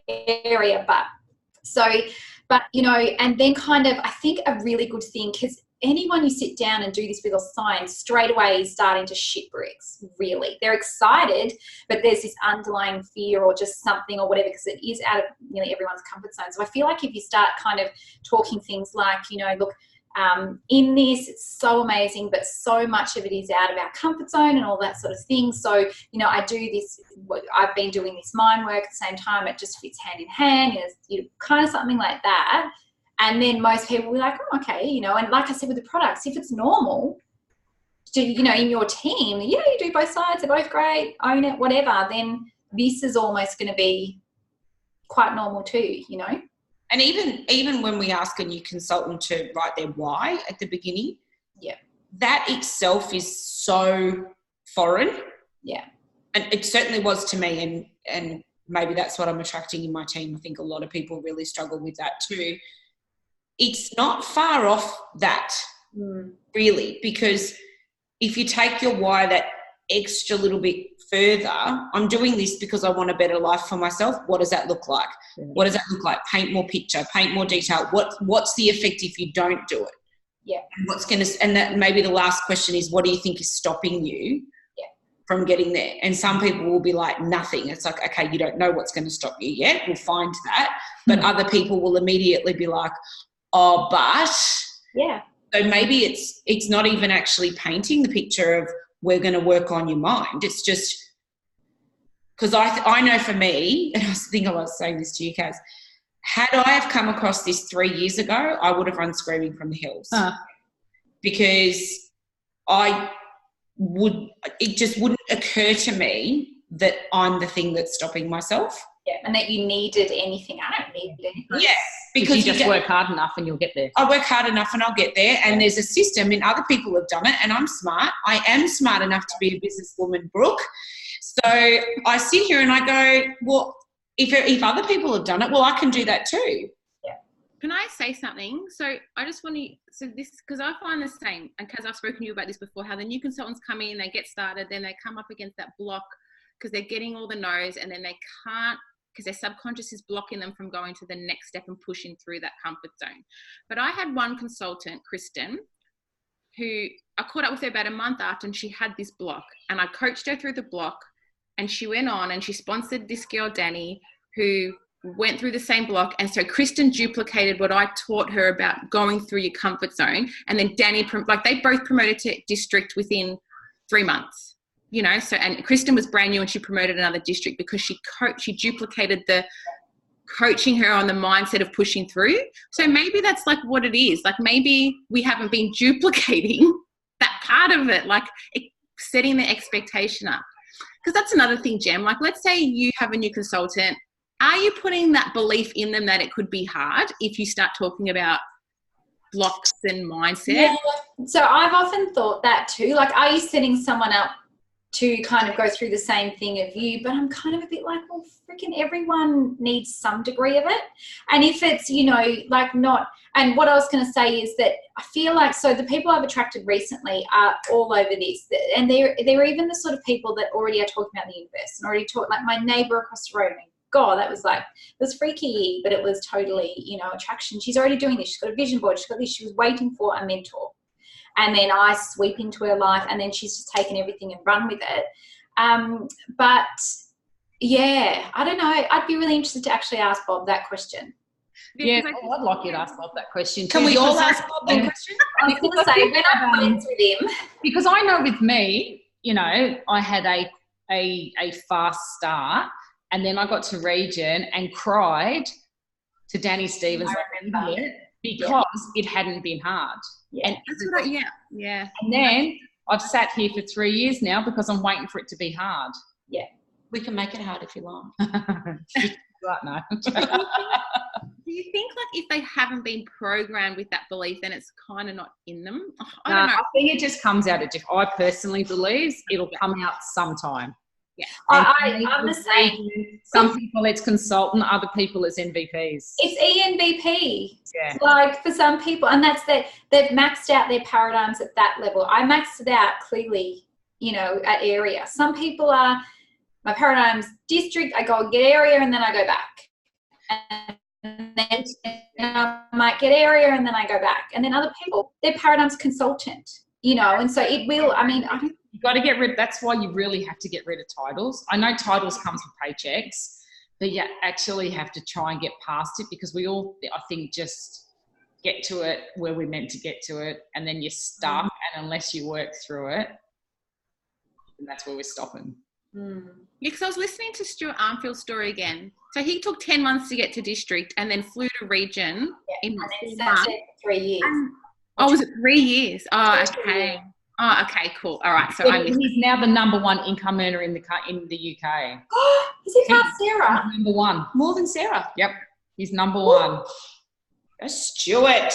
Speaker 2: area, but you know, and then kind of, I think a really good thing, because anyone you sit down and do this with or sign straight away is starting to shit bricks, really. They're excited, but there's this underlying fear or just something or whatever, because it is out of nearly everyone's comfort zone. So I feel like if you start kind of talking things like, you know, look, in this, it's so amazing, but so much of it is out of our comfort zone and all that sort of thing. So, you know, I do this, I've been doing this mind work at the same time. It just fits hand in hand, you know, kind of something like that. And then most people will be like, oh, okay, you know, and like I said with the products, if it's normal to, you know, in your team, yeah, you do both sides, they're both great, own it, whatever, then this is almost going to be quite normal too, you know.
Speaker 5: And even when we ask a new consultant to write their why at the beginning,
Speaker 2: yeah,
Speaker 5: that itself is so foreign.
Speaker 2: Yeah.
Speaker 5: And it certainly was to me, and maybe that's what I'm attracting in my team. I think a lot of people really struggle with that too. It's not far off that, really, because if you take your why that extra little bit further, I'm doing this because I want a better life for myself. What does that look like? Yeah. What does that look like? Paint more picture, paint more detail. What's the effect if you don't do it?
Speaker 2: Yeah.
Speaker 5: And that maybe the last question is, what do you think is stopping you from getting there? And some people will be like, nothing. It's like, okay, you don't know what's going to stop you yet. We'll find that. But other people will immediately be like, oh, but.
Speaker 2: Yeah.
Speaker 5: So maybe it's not even actually painting the picture of, we're going to work on your mind. It's just because I know for me, and I think I was saying this to you, Kaz, had I have come across this 3 years ago, I would have run screaming from the hills because it just wouldn't occur to me that I'm the thing that's stopping myself.
Speaker 2: Yeah, and that you needed anything. I don't need anything.
Speaker 5: Yeah, because
Speaker 3: you just work hard enough and you'll get there.
Speaker 5: I work hard enough and I'll get there. And there's a system, and other people have done it, and I'm smart. I am smart enough to be a businesswoman, Brooke. So I sit here and I go, well, if other people have done it, well, I can do that too.
Speaker 2: Yeah.
Speaker 4: Can I say something? So I just want to, so this, because I find the same, and because I've spoken to you about this before, how the new consultants come in, they get started, then they come up against that block because they're getting all the no's, and then they can't, because their subconscious is blocking them from going to the next step and pushing through that comfort zone. But I had one consultant, Kristen, who I caught up with her about a month after, and she had this block, and I coached her through the block, and she went on and she sponsored this girl, Danny, who went through the same block. And so Kristen duplicated what I taught her about going through your comfort zone. And then Danny, like, they both promoted to district within 3 months. You know, so, and Kristen was brand new and she promoted another district because she duplicated the coaching her on the mindset of pushing through. So maybe that's like what it is. Like maybe we haven't been duplicating that part of it, like setting the expectation up. Because that's another thing, Jem. Like, let's say you have a new consultant. Are you putting that belief in them that it could be hard if you start talking about blocks and mindset?
Speaker 2: Yeah. So I've often thought that too. Like, are you setting someone up to kind of go through the same thing of you? But I'm kind of a bit like, well, freaking everyone needs some degree of it. And if it's, you know, like not, and what I was going to say is that I feel like, so the people I've attracted recently are all over this. And they're even the sort of people that already are talking about the universe and already talk, like my neighbor across the road. I mean, God, that was like, it was freaky, but it was totally, you know, attraction. She's already doing this. She's got a vision board. She's got this. She was waiting for a mentor. And then I sweep into her life, and then she's just taken everything and run with it. But yeah, I don't know. I'd be really interested to actually ask Bob that question.
Speaker 3: Yeah, I'd like you to ask Bob that question.
Speaker 5: Can we all ask Bob that question?
Speaker 2: I was going to say, when I'm friends with him.
Speaker 3: Because I know with me, you know, I had a fast start, and then I got to region and cried to Danny Stevens. I remember it because it hadn't been hard.
Speaker 2: Yeah.
Speaker 3: And
Speaker 4: That's what yeah.
Speaker 3: And then I've sat here for 3 years now because I'm waiting for it to be hard.
Speaker 2: Yeah.
Speaker 5: We can make it hard if you want.
Speaker 3: Right now.
Speaker 4: Do you think like if they haven't been programmed with that belief, then it's kind of not in them? I don't know.
Speaker 3: I think it just comes out of I personally believe it'll come out sometime.
Speaker 4: Yeah.
Speaker 2: I'm the same.
Speaker 3: Some people it's consultant, other people it's NVPs.
Speaker 2: It's ENVP.
Speaker 3: Yeah.
Speaker 2: Like for some people, and that's that they've maxed out their paradigms at that level. I maxed it out clearly, you know, at area. Some people are, my paradigm's district, I go and get area and then I go back. And then I might get area and then I go back. And then other people, their paradigm's consultant, you know, and so it will, I mean, I don't.
Speaker 3: You've got to get rid, that's why you really have to get rid of titles. I know titles comes with paychecks, but you actually have to try and get past it because we all, I think, just get to it where we're meant to get to it and then you're stuck, and unless you work through it, and that's where we're stopping.
Speaker 4: Yeah, because I was listening to Stuart Armfield's story again. So he took 10 months to get to district and then flew to region in
Speaker 2: and that's it for 3 years.
Speaker 4: Oh, was it 3 years? Oh, okay. Oh, okay, cool. All right. So
Speaker 3: he's now the number one income earner in the UK.
Speaker 2: Is he past Sarah?
Speaker 3: Number one.
Speaker 5: More than Sarah.
Speaker 3: Yep. He's number one.
Speaker 5: That's Stuart.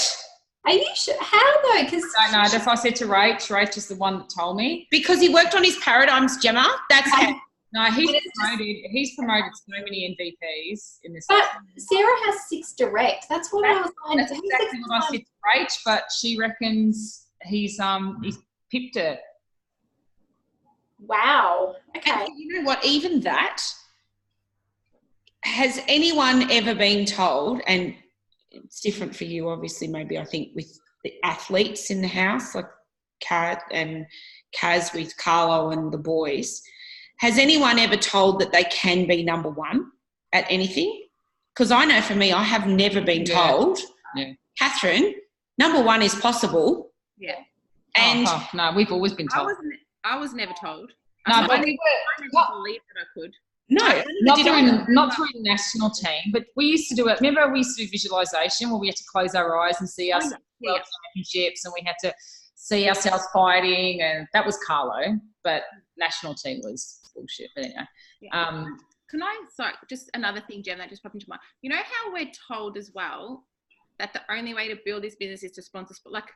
Speaker 2: Are you sure? How though? Because
Speaker 3: I don't know. That's what I said to Rach. Rach is the one that told me.
Speaker 5: Because he worked on his paradigms, Gemma. That's how.
Speaker 3: No, he's promoted so many NVPs in this.
Speaker 2: But Sarah has 6 direct. That's what I was saying.
Speaker 3: That's exactly what I said to Rach, but she reckons he's pipped it.
Speaker 2: Wow. Okay.
Speaker 5: And you know what? Even that, has anyone ever been told, and it's different for you, obviously, maybe I think with the athletes in the house, like Kat and Kaz with Carlo and the boys, has anyone ever told that they can be number one at anything? Because I know for me, I have never been told, Catherine, number one is possible.
Speaker 4: Yeah.
Speaker 5: And
Speaker 3: no, we've always been told.
Speaker 4: I was never told.
Speaker 3: No,
Speaker 4: I
Speaker 3: but
Speaker 4: never believed that I could.
Speaker 5: No,
Speaker 3: not through the national team, but we used to do it. Remember, we used to do visualization where we had to close our eyes and see us world championships, and we had to see ourselves fighting, and that was Carlo. But national team was bullshit. But anyway,
Speaker 4: Can I? Sorry, just another thing, Jem, that just popped into mind. You know how we're told as well that the only way to build this business is to sponsor. Like,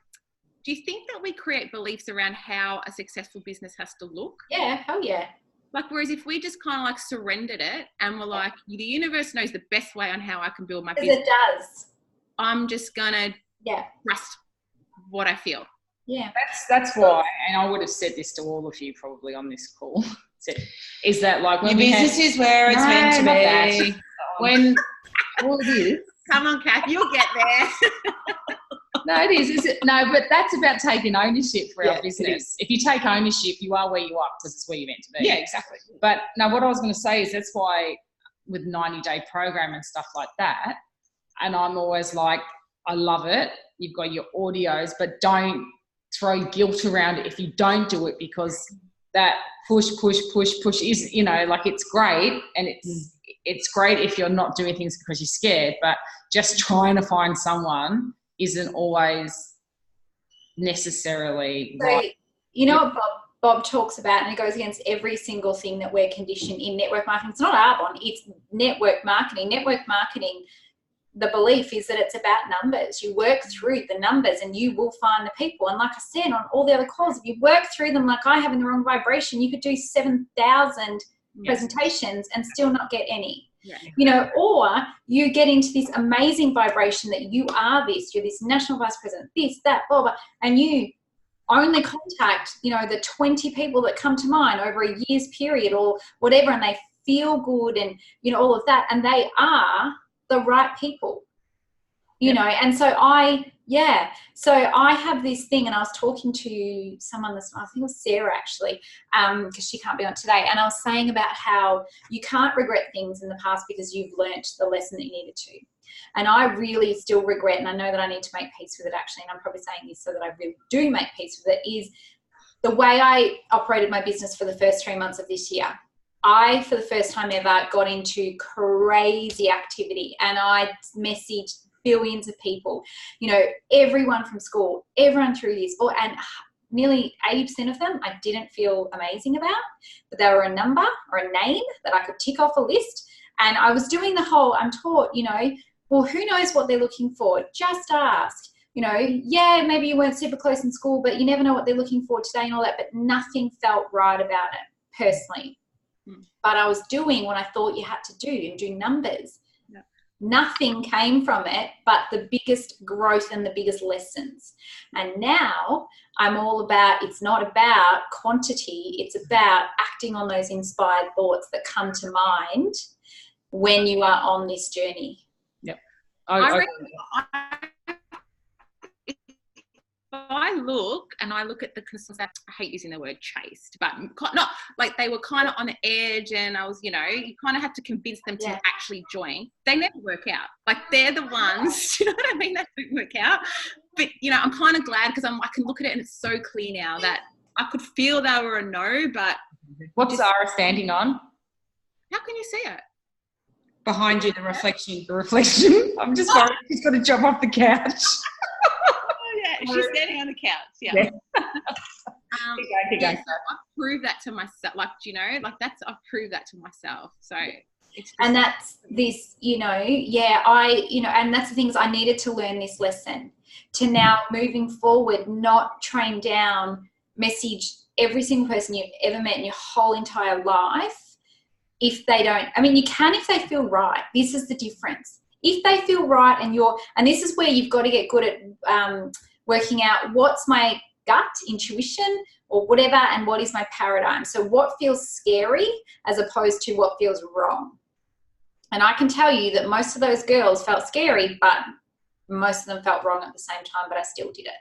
Speaker 4: do you think that we create beliefs around how a successful business has to look?
Speaker 2: Yeah. Hell yeah.
Speaker 4: Like, whereas if we just kind of like surrendered it and we're like, the universe knows the best way on how I can build my business.
Speaker 2: It does.
Speaker 4: I'm just gonna trust what I feel.
Speaker 2: Yeah.
Speaker 3: That's why, and I would have said this to all of you probably on this call. Is that like when
Speaker 5: your business is where it's meant to be?
Speaker 3: When all it is.
Speaker 4: Come on, Kath, you'll get there.
Speaker 3: No, it is. No, but that's about taking ownership for our business. If you take ownership, you are where you are because it's where you're meant to be.
Speaker 5: Yeah, exactly.
Speaker 3: But no, what I was going to say is that's why with 90-day program and stuff like that, and I'm always like, I love it. You've got your audios, but don't throw guilt around it if you don't do it, because that push is, you know, like it's great and it's great if you're not doing things because you're scared, but just trying to find someone isn't always necessarily
Speaker 2: So,
Speaker 3: right.
Speaker 2: you know what Bob talks about, and it goes against every single thing that we're conditioned in network marketing. It's not Arbonne, it's network marketing. Network marketing, the belief is that it's about numbers. You work through the numbers and you will find the people. And like I said on all the other calls, if you work through them like I have in the wrong vibration, you could do 7,000 presentations and still not get any.
Speaker 4: Yeah.
Speaker 2: You know, or you get into this amazing vibration that you are this, you're this national vice president, this, that, blah, blah, and you only contact, you know, the 20 people that come to mind over a year's period or whatever, and they feel good and, you know, all of that, and they are the right people, you know. And so I have this thing, and I was talking to someone this, I think it was Sarah actually, because she can't be on today, and I was saying about how you can't regret things in the past because you've learnt the lesson that you needed to. And I really still regret, and I know that I need to make peace with it actually, and I'm probably saying this so that I really do make peace with it, is the way I operated my business for the first 3 months of this year. I, for the first time ever, got into crazy activity, and I messaged billions of people, you know, everyone from school, everyone through this, and nearly 80% of them I didn't feel amazing about, but they were a number or a name that I could tick off a list. And I was doing the whole, I'm taught, you know, well, who knows what they're looking for? Just ask. You know, yeah, maybe you weren't super close in school, but you never know what they're looking for today and all that, but nothing felt right about it personally. But I was doing what I thought you had to do and do numbers. Yeah. Nothing came from it but the biggest growth and the biggest lessons. And now I'm all about, it's not about quantity, it's about acting on those inspired thoughts that come to mind when you are on this journey.
Speaker 3: Yep.
Speaker 4: I look at the consultants, I hate using the word chased, but not like they were kind of on the edge, and I was, you know, you kind of have to convince them to actually join. They never work out. Like they're the ones, you know what I mean? That don't work out. But you know, I'm kind of glad because I can look at it and it's so clear now that I could feel they were a no. But
Speaker 3: what's Zara standing on?
Speaker 4: How can you see it?
Speaker 5: Behind you, the reflection. I'm just worried she's going to jump off the couch.
Speaker 4: She's standing on the couch. Yeah. Keep going. I've proved that to myself. Like, you know, like I've proved that to myself. So it's just,
Speaker 2: and that's this, you know, and that's the things I needed to learn this lesson to now moving forward, not train down, message every single person you've ever met in your whole entire life. If they don't, I mean, you can if they feel right. This is the difference. If they feel right and this is where you've got to get good at working out what's my gut intuition or whatever, and what is my paradigm. So what feels scary as opposed to what feels wrong. And I can tell you that most of those girls felt scary, but most of them felt wrong at the same time, but I still did it.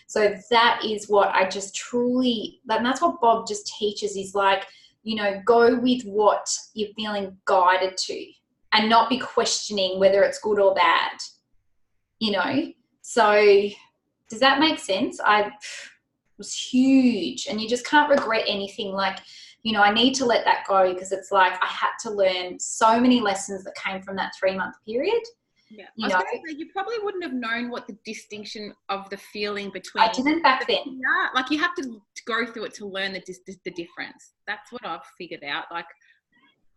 Speaker 2: So that is what I just truly, and that's what Bob just teaches, is like, you know, go with what you're feeling guided to and not be questioning whether it's good or bad, you know. So does that make sense? It was huge, and you just can't regret anything. Like, you know, I need to let that go because it's like I had to learn so many lessons that came from that 3-month period.
Speaker 4: Yeah,
Speaker 2: you
Speaker 4: was
Speaker 2: know,
Speaker 4: gonna say, you probably wouldn't have known what the distinction of the feeling between.
Speaker 2: I didn't back then.
Speaker 4: Yeah, like you have to go through it to learn the difference. That's what I've figured out. Like,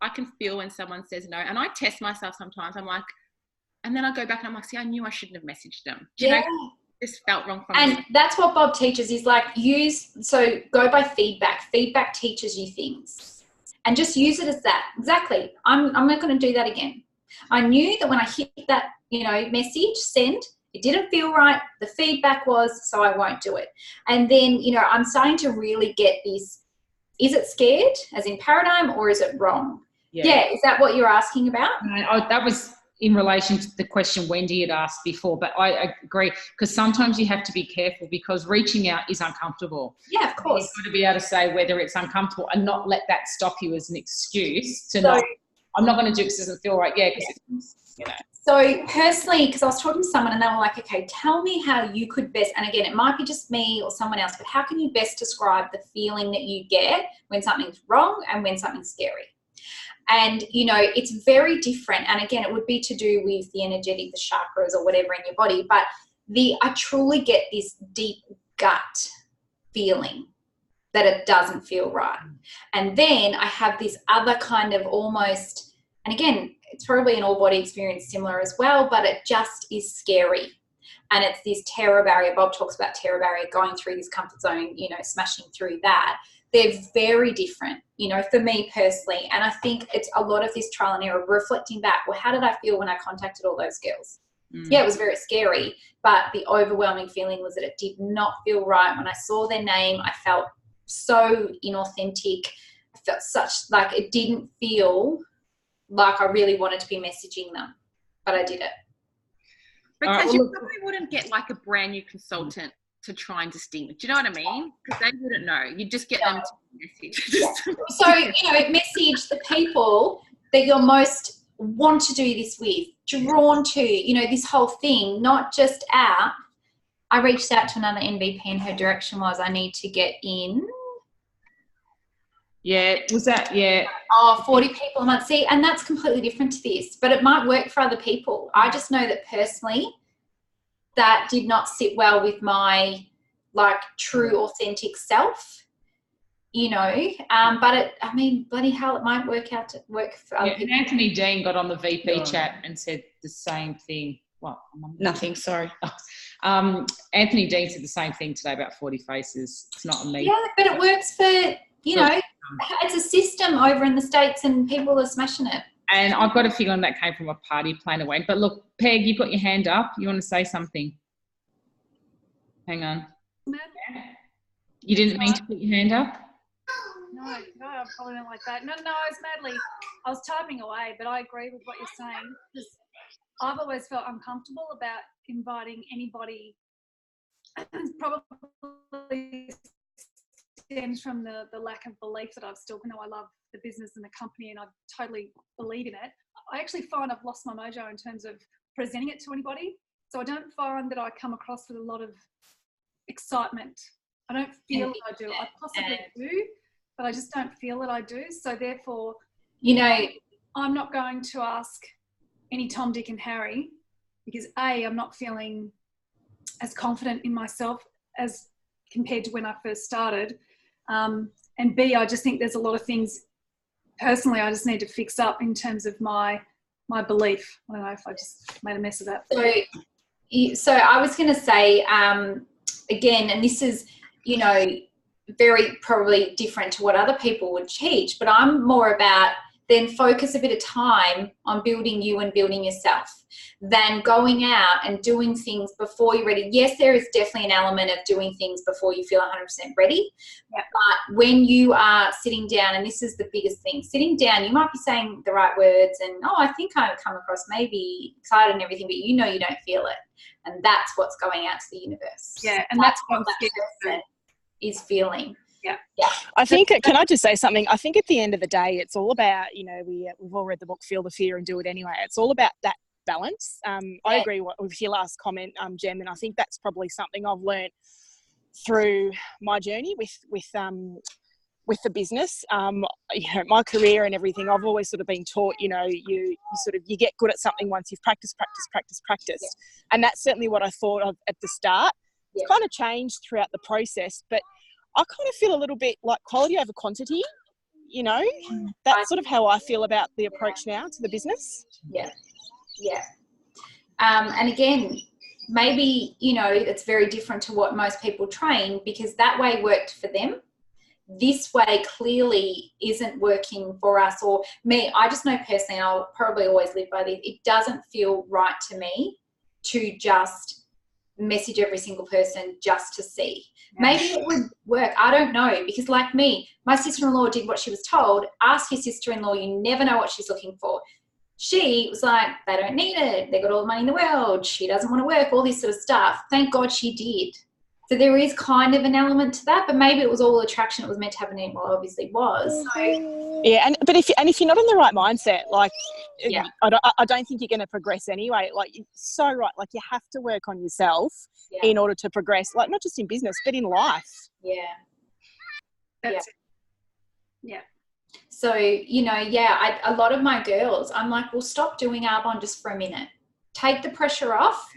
Speaker 4: I can feel when someone says no, and I test myself sometimes. I'm like, and then I go back and I'm like, see, I knew I shouldn't have messaged them. Do you know, this felt wrong from
Speaker 2: and
Speaker 4: me.
Speaker 2: That's what Bob teaches, is like go by feedback. Feedback teaches you things, and just use it as that. Exactly. I'm not going to do that again. I knew that when I hit that, you know, message send, it didn't feel right. The feedback was, so I won't do it. And then, you know, I'm starting to really get this, is it scared as in paradigm, or is it wrong? Yeah. Is that what you're asking about?
Speaker 3: That was in relation to the question Wendy had asked before, but I agree, because sometimes you have to be careful because reaching out is uncomfortable.
Speaker 2: Yeah, of course.
Speaker 3: You've got to be able to say whether it's uncomfortable and not let that stop you as an excuse to I'm not going to do it because it doesn't feel right. Yeah, because you know.
Speaker 2: So personally, because I was talking to someone and they were like, okay, tell me how you could best, and again, it might be just me or someone else, but how can you best describe the feeling that you get when something's wrong and when something's scary? And, it's very different. And again, it would be to do with the energetic, the chakras or whatever in your body. But I truly get this deep gut feeling that it doesn't feel right. And then I have this other kind of almost, and again, it's probably an all body experience similar as well, but it just is scary. And it's this terror barrier. Bob talks about terror barrier, going through this comfort zone, smashing through that. They're very different, for me personally. And I think it's a lot of this trial and error, reflecting back, well, how did I feel when I contacted all those girls? Yeah, it was very scary, but the overwhelming feeling was that it did not feel right. When I saw their name, I felt so inauthentic. I felt it didn't feel like I really wanted to be messaging them, but I did it.
Speaker 4: Because you probably wouldn't get like a brand new consultant to try and distinguish. Do you know what I mean? Because they wouldn't know. You just get them to message.
Speaker 2: So, message the people that you're most want to do this with, drawn to, this whole thing, not just out. I reached out to another NVP and her direction was, I need to get in.
Speaker 3: Yeah, was that, yeah.
Speaker 2: 40 people a month. See, and that's completely different to this, but it might work for other people. I just know that personally, that did not sit well with my true authentic self, but bloody hell, it might work for other people.
Speaker 3: And Anthony Dean got on the VP chat and said the same thing. What?
Speaker 5: Nothing, sorry.
Speaker 3: Anthony Dean said the same thing today about 40 faces. It's not me.
Speaker 2: Yeah, but it works for, it's a system over in the States and people are smashing it.
Speaker 3: And I've got a feeling that came from a party planner went. But look, Peg, you've got your hand up. You want to say something? Hang on. You didn't mean to put your hand up?
Speaker 7: No, I probably don't like that. No, I was typing away, but I agree with what you're saying, because I've always felt uncomfortable about inviting anybody. Probably stems from the lack of belief that I've still, I love the business and the company and I totally believe in it. I actually find I've lost my mojo in terms of presenting it to anybody. So I don't find that I come across with a lot of excitement. I don't feel that I do. I possibly do, but I just don't feel that I do. So therefore, I'm not going to ask any Tom, Dick and Harry because A, I'm not feeling as confident in myself as compared to when I first started. And B, I just think there's a lot of things personally I just need to fix up in terms of my belief. I don't know if I just made a mess of that.
Speaker 2: So I was going to say, again, and this is, very probably different to what other people would teach, but I'm more about then focus a bit of time on building you and building yourself than going out and doing things before you're ready. Yes, there is definitely an element of doing things before you feel 100% ready. Yep. But when you are sitting down, and this is the biggest thing, sitting down, you might be saying the right words and, I think I've come across maybe excited and everything, but you don't feel it. And that's what's going out to the universe.
Speaker 7: Yeah, and that's what
Speaker 2: that is feeling.
Speaker 7: Yeah.
Speaker 6: I think, can I just say something? I think at the end of the day, it's all about, we've all read the book, Feel the Fear and Do It Anyway. It's all about that balance. I agree with your last comment, Jem, and I think that's probably something I've learned through my journey with the business. My career and everything, I've always sort of been taught, you get good at something once you've practiced. Yeah. And that's certainly what I thought of at the start. Yeah. It's kind of changed throughout the process, but I kind of feel a little bit like quality over quantity, That's sort of how I feel about the approach now to the business.
Speaker 2: Yeah. Yeah. And again, maybe, it's very different to what most people train because that way worked for them. This way clearly isn't working for us or me. I just know personally, and I'll probably always live by this, it doesn't feel right to me to just message every single person just to see. Maybe it would work. I don't know, because like me, my sister-in-law did what she was told. Ask your sister-in-law, you never know what she's looking for. She was like, they don't need it. They got all the money in the world. She doesn't want to work, all this sort of stuff. Thank God she did. So there is kind of an element to that, but maybe it was all attraction. It was meant to happen, well, obviously was. So.
Speaker 6: Yeah, but if you're not in the right mindset, I don't think you're going to progress anyway. Like, you're so right. Like, you have to work on yourself in order to progress. Like, not just in business, but in life.
Speaker 2: Yeah.
Speaker 7: That's it. Yeah.
Speaker 2: So, you know, yeah, a lot of my girls, I'm like, well, stop doing Arbonne just for a minute. Take the pressure off,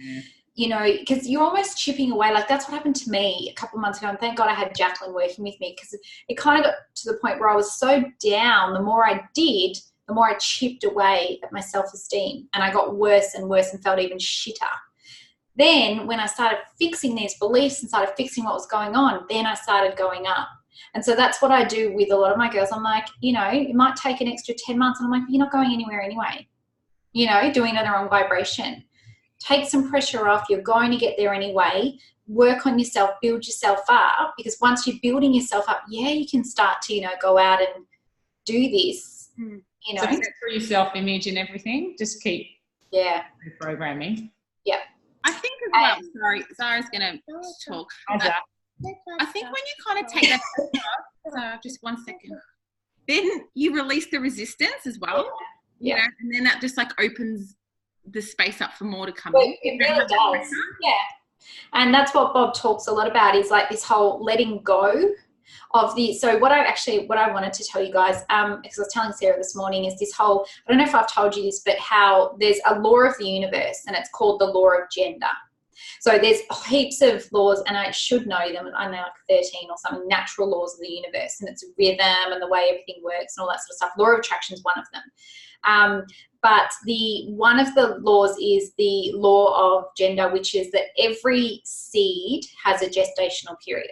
Speaker 2: you know, because you're almost chipping away. Like that's what happened to me a couple of months ago. And thank God I had Jacqueline working with me, because it kind of got to the point where I was so down. The more I did, the more I chipped away at my self-esteem, and I got worse and worse and felt even shitter. Then when I started fixing these beliefs and started fixing what was going on, then I started going up. And so that's what I do with a lot of my girls. I'm like, you know, it might take an extra 10 months. And I'm like, you're not going anywhere anyway. You know, doing it on the wrong vibration. Take some pressure off. You're going to get there anyway. Work on yourself, build yourself up, because once you're building yourself up, yeah, you can start to, you know, go out and do this, you know.
Speaker 3: So for your self-image and everything, just keep reprogramming.
Speaker 2: Yeah.
Speaker 4: I think as well, sorry, Zara's going to talk. I think when you kind of take that so just 1 second, then you release the resistance as well. You know, and then that just like opens the space up for more to come in.
Speaker 2: It really does. Yeah. And that's what Bob talks a lot about, is like this whole letting go of the, so what I wanted to tell you guys, because I was telling Sarah this morning, is this whole, I don't know if I've told you this, but how there's a law of the universe, and it's called the law of gender. So there's heaps of laws, and I should know them. I know like 13 or something, natural laws of the universe, and it's rhythm and the way everything works and all that sort of stuff. Law of attraction is one of them. But one of the laws is the law of gender, which is that every seed has a gestational period.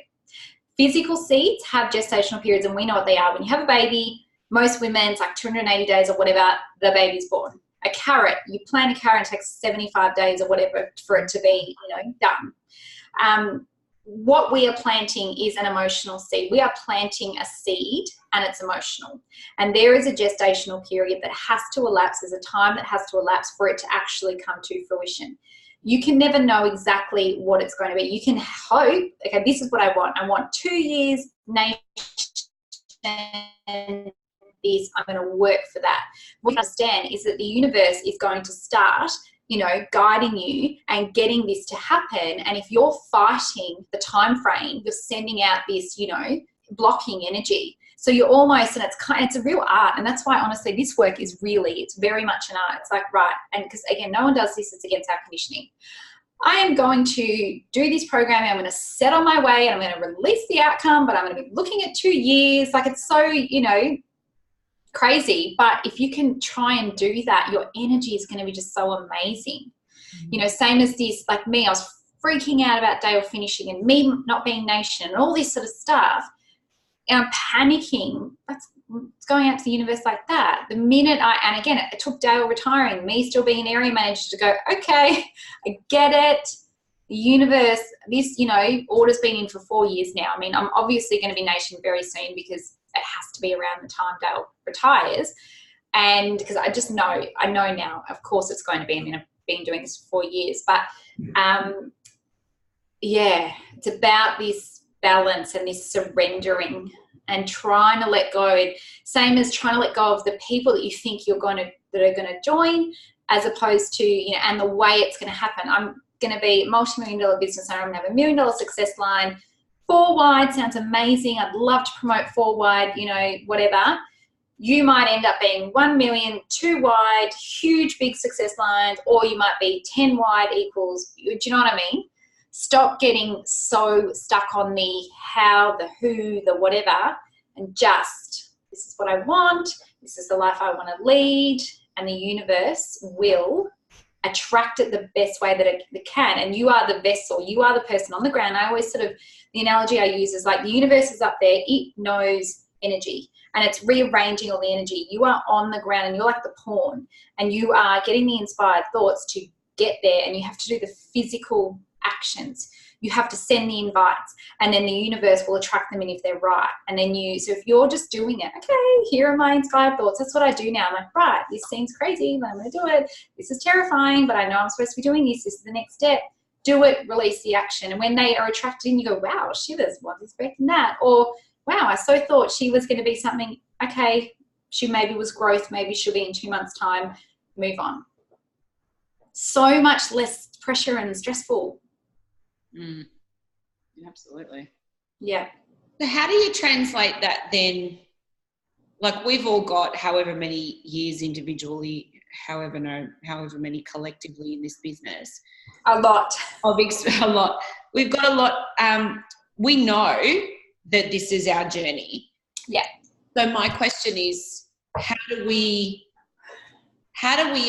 Speaker 2: Physical seeds have gestational periods, and we know what they are. When you have a baby, most women, it's like 280 days or whatever, the baby's born. A carrot, you plant a carrot, it takes 75 days or whatever for it to be, you know, done. What we are planting is an emotional seed. We are planting a seed, and it's emotional. And there is a gestational period that has to elapse. There's a time that has to elapse for it to actually come to fruition. You can never know exactly what it's going to be. You can hope, okay, this is what I want. I want 2 years, nation, this, I'm going to work for that. What you understand is that the universe is going to start, you know, guiding you and getting this to happen. And if you're fighting the time frame, you're sending out this, you know, blocking energy. So you're almost, and it's a real art. And that's why, honestly, this work is really, it's very much an art. It's like, right. And because again, no one does this, it's against our conditioning. I am going to do this programming. I'm going to set on my way, and I'm going to release the outcome, but I'm going to be looking at 2 years. Like, it's so, you know, crazy. But if you can try and do that, your energy is going to be just so amazing. You know, same as this, like me, I was freaking out about Dale finishing and me not being nation and all this sort of stuff. And I'm panicking. It's going out to the universe like that. The minute and again, it took Dale retiring, me still being an area manager, to go, okay, I get it. The universe, this, you know, order's been in for 4 years now. I mean, I'm obviously going to be nation very soon, because it has to be around the time Dale retires. And because I know now, of course it's going to be. I mean, I've been doing this for 4 years, but yeah, it's about this balance and this surrendering and trying to let go. Same as trying to let go of the people that you think that are going to join, as opposed to, you know, and the way it's going to happen. I'm going to be a multi-million-dollar business owner. I'm going to have $1 million success line. 4 wide sounds amazing. I'd love to promote 4 wide, you know, whatever. You might end up being 1 million, 2 wide, huge, big success lines, or you might be 10 wide equals, do you know what I mean? Stop getting so stuck on the how, the who, the whatever, and just, this is what I want. This is the life I want to lead, and the universe will attract it the best way that it can. And you are the vessel. You are the person on the ground. I always sort of, the analogy I use is like the universe is up there. It knows energy, and it's rearranging all the energy. You are on the ground, and you're like the pawn, and you are getting the inspired thoughts to get there, and you have to do the physical actions. You have to send the invites, and then the universe will attract them in if they're right. And then so if you're just doing it, okay, here are my inspired thoughts. That's what I do now. I'm like, right, this seems crazy, but I'm going to do it. This is terrifying, but I know I'm supposed to be doing this. This is the next step. Do it, release the action. And when they are attracted in, you go, wow, shivers, wasn't expecting that. Or, wow, I so thought she was going to be something. Okay, she maybe was growth. Maybe she'll be in 2 months' time. Move on. So much less pressure and stressful.
Speaker 3: Absolutely.
Speaker 2: Yeah.
Speaker 5: So how do you translate that then like we've all got however many years individually, however many collectively in this business.
Speaker 2: A lot.
Speaker 5: A lot. We've got a lot. We know that this is our journey.
Speaker 2: Yeah.
Speaker 5: So my question is, how do we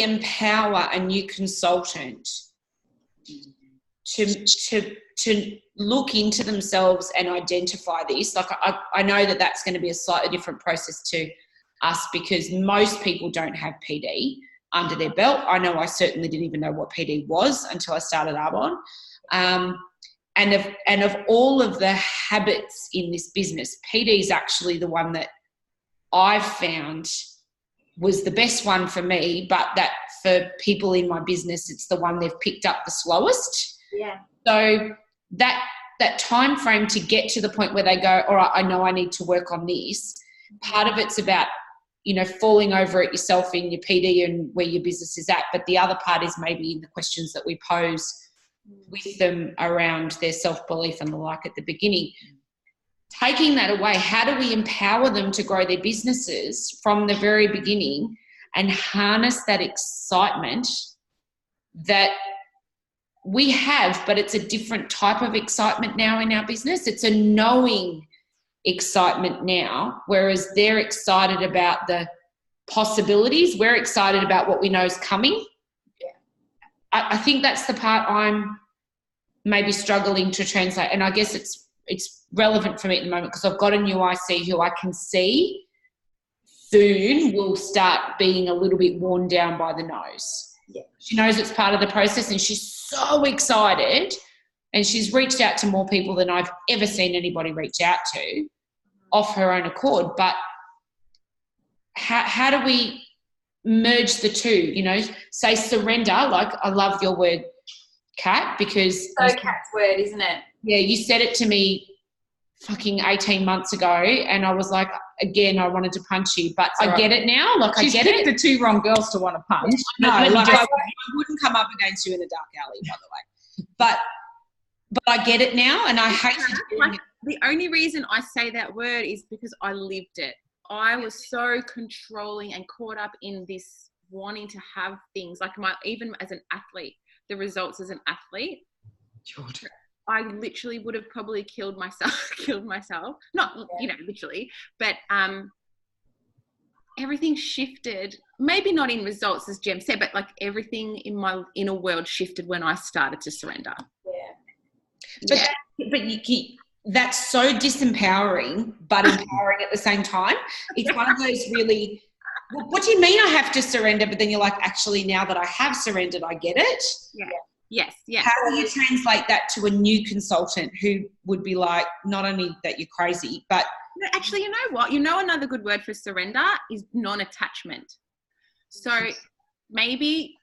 Speaker 5: empower a new consultant to look into themselves and identify this? Like I know that that's going to be a slightly different process to us because most people don't have PD under their belt. I know I certainly didn't even know what PD was until I started Arbonne. And of all of the habits in this business, PD is actually the one that I've found was the best one for me, but that for people in my business, it's the one they've picked up the slowest.
Speaker 2: Yeah.
Speaker 5: So that time frame to get to the point where they go, all right, I know I need to work on this. Part of it's about, falling over it yourself in your PD and where your business is at. But the other part is maybe in the questions that we pose with them around their self-belief and the like at the beginning. Taking that away, how do we empower them to grow their businesses from the very beginning and harness that excitement that we have, but it's a different type of excitement now in our business. It's a knowing excitement now, whereas they're excited about the possibilities. We're excited about what we know is coming. I think that's the part I'm maybe struggling to translate. And I guess it's relevant for me at the moment because I've got a new IC who I can see soon will start being a little bit worn down by the nose.
Speaker 2: Yeah.
Speaker 5: She knows it's part of the process and she's so excited and she's reached out to more people than I've ever seen anybody reach out to off her own accord. But how do we merge the two, say surrender? Like I love your word, Kat, because
Speaker 2: So Kat's word, isn't it?
Speaker 5: Yeah, you said it to me fucking 18 months ago and I was like, again, I wanted to punch you, but I get it now. Like
Speaker 3: She's
Speaker 5: I get it.
Speaker 3: the two wrong girls to want to punch.
Speaker 5: No, like I wouldn't come up against you in a dark alley, by the way. But I get it now and I hate doing it.
Speaker 4: The only reason I say that word is because I lived it. I was so controlling and caught up in this wanting to have things like even as an athlete, the results as an athlete. I literally would have probably killed myself. Not, literally, but everything shifted. Maybe not in results, as Jem said, but like everything in my inner world shifted when I started to surrender.
Speaker 5: Yeah. But that's so disempowering, but empowering at the same time. It's one of those really, what do you mean I have to surrender? But then you're like, actually, now that I have surrendered, I get it.
Speaker 4: Yeah. Yes. Yeah.
Speaker 5: How do you translate that to a new consultant who would be like, not only that you're crazy, but...
Speaker 4: Actually, you know what? Another good word for surrender is non-attachment. So maybe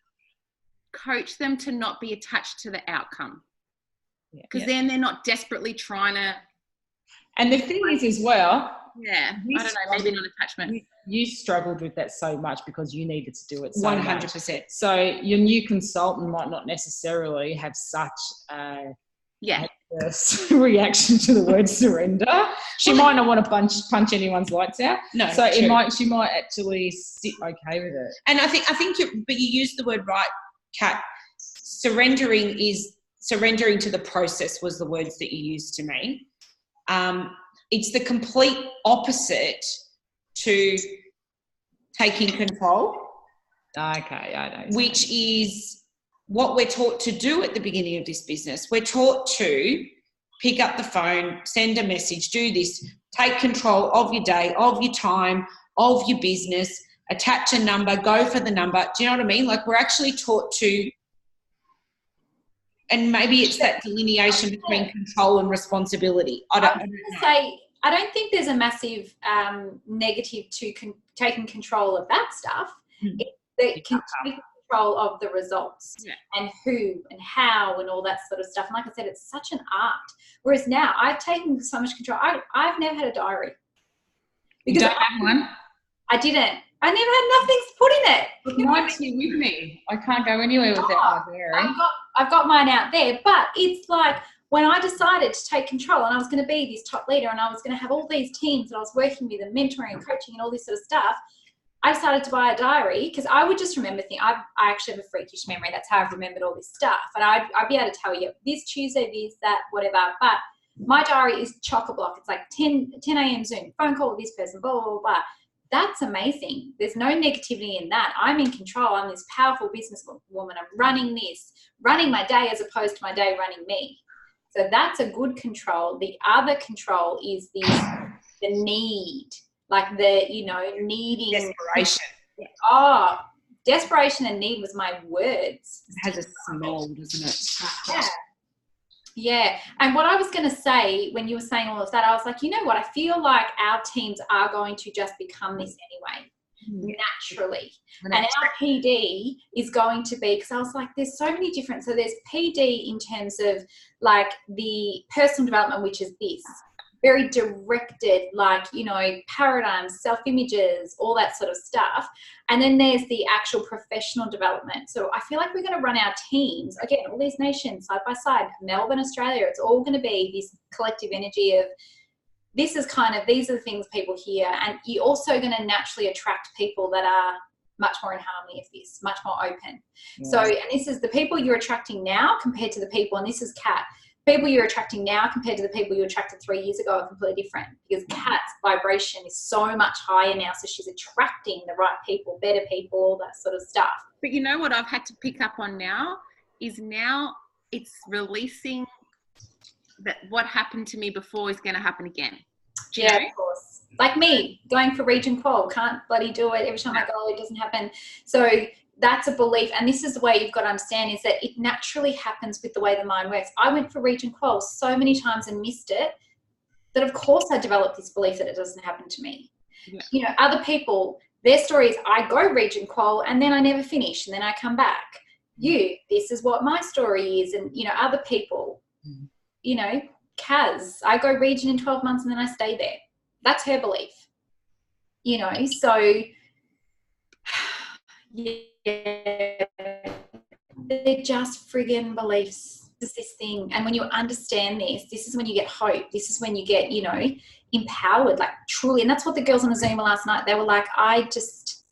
Speaker 4: coach them to not be attached to the outcome. Because then they're not desperately trying to...
Speaker 3: And the thing is as well...
Speaker 4: Yeah, I don't know, maybe non-attachment.
Speaker 3: You struggled with that so much because you needed to do it so
Speaker 5: 100%.
Speaker 3: much. So your new consultant might not necessarily have such a adverse reaction to the word surrender. She might not want to punch anyone's lights out.
Speaker 5: No,
Speaker 3: so
Speaker 5: true.
Speaker 3: she might actually sit okay with it.
Speaker 5: And I think but you used the word right, Kat. Surrendering to the process was the words that you used to me. It's the complete opposite to taking control.
Speaker 3: Okay, I know.
Speaker 5: Which is what we're taught to do at the beginning of this business. We're taught to pick up the phone, send a message, do this, take control of your day, of your time, of your business, attach a number, go for the number. Do you know what I mean? Like we're actually taught to, and maybe it's that delineation between control and responsibility. I
Speaker 2: don't think there's a massive negative to taking control of that stuff. It's the taking control of the results and who and how and all that sort of stuff. And like I said, it's such an art. Whereas now I've taken so much control. I've never had a diary.
Speaker 3: You don't have one?
Speaker 2: I didn't. I never had nothing put in it.
Speaker 3: But mine's here with me. I can't go anywhere without my diary.
Speaker 2: I've got mine out there, but it's like when I decided to take control and I was going to be this top leader and I was going to have all these teams that I was working with and mentoring and coaching and all this sort of stuff, I decided to buy a diary because I would just remember things. I actually have a freakish memory. That's how I've remembered all this stuff. And I'd be able to tell you this Tuesday, this, that, whatever. But my diary is chock-a-block. It's like 10 a.m. Zoom, phone call with this person, blah, blah, blah, blah. That's amazing. There's no negativity in that. I'm in control. I'm this powerful businesswoman. I'm running my day as opposed to my day running me. So that's a good control. The other control is the need, like needing.
Speaker 5: Desperation.
Speaker 2: Oh, desperation and need was my words.
Speaker 5: It has a smell, doesn't it?
Speaker 2: Yeah. Yeah. And what I was going to say when you were saying all of that, I was like, you know what? I feel like our teams are going to just become this anyway, naturally. And our PD is going to be, because I was like, there's so many different, so there's PD in terms of like the personal development, which is this. Very directed, like, paradigms, self-images, all that sort of stuff. And then there's the actual professional development. So I feel like we're going to run our teams, again, all these nations side by side, Melbourne, Australia, it's all going to be this collective energy of these are the things people hear. And you're also going to naturally attract people that are much more in harmony of this, much more open. Yeah. So, and this is the people you're attracting now compared to the people, and this is Kat. People you're attracting now compared to the people you attracted 3 years ago are completely different, because Kat's vibration is so much higher now. So she's attracting the right people, better people, all that sort of stuff.
Speaker 4: But you know what I've had to pick up on now is now it's releasing that what happened to me before is going to happen again.
Speaker 2: Yeah, of course. Like me going for region qual, can't bloody do it. Every time I go, it doesn't happen. So that's a belief, and this is the way you've got to understand, is that it naturally happens with the way the mind works. I went for region qual so many times and missed it that of course I developed this belief that it doesn't happen to me. Yeah. Other people, their story is I go region qual and then I never finish and then I come back. This is what my story is. And other people, Kaz, I go region in 12 months and then I stay there. That's her belief. So yeah, they're just friggin' beliefs. It's this thing. And when you understand this is when you get hope. This is when you get, empowered, like truly. And that's what the girls on the Zoom last night, they were like, and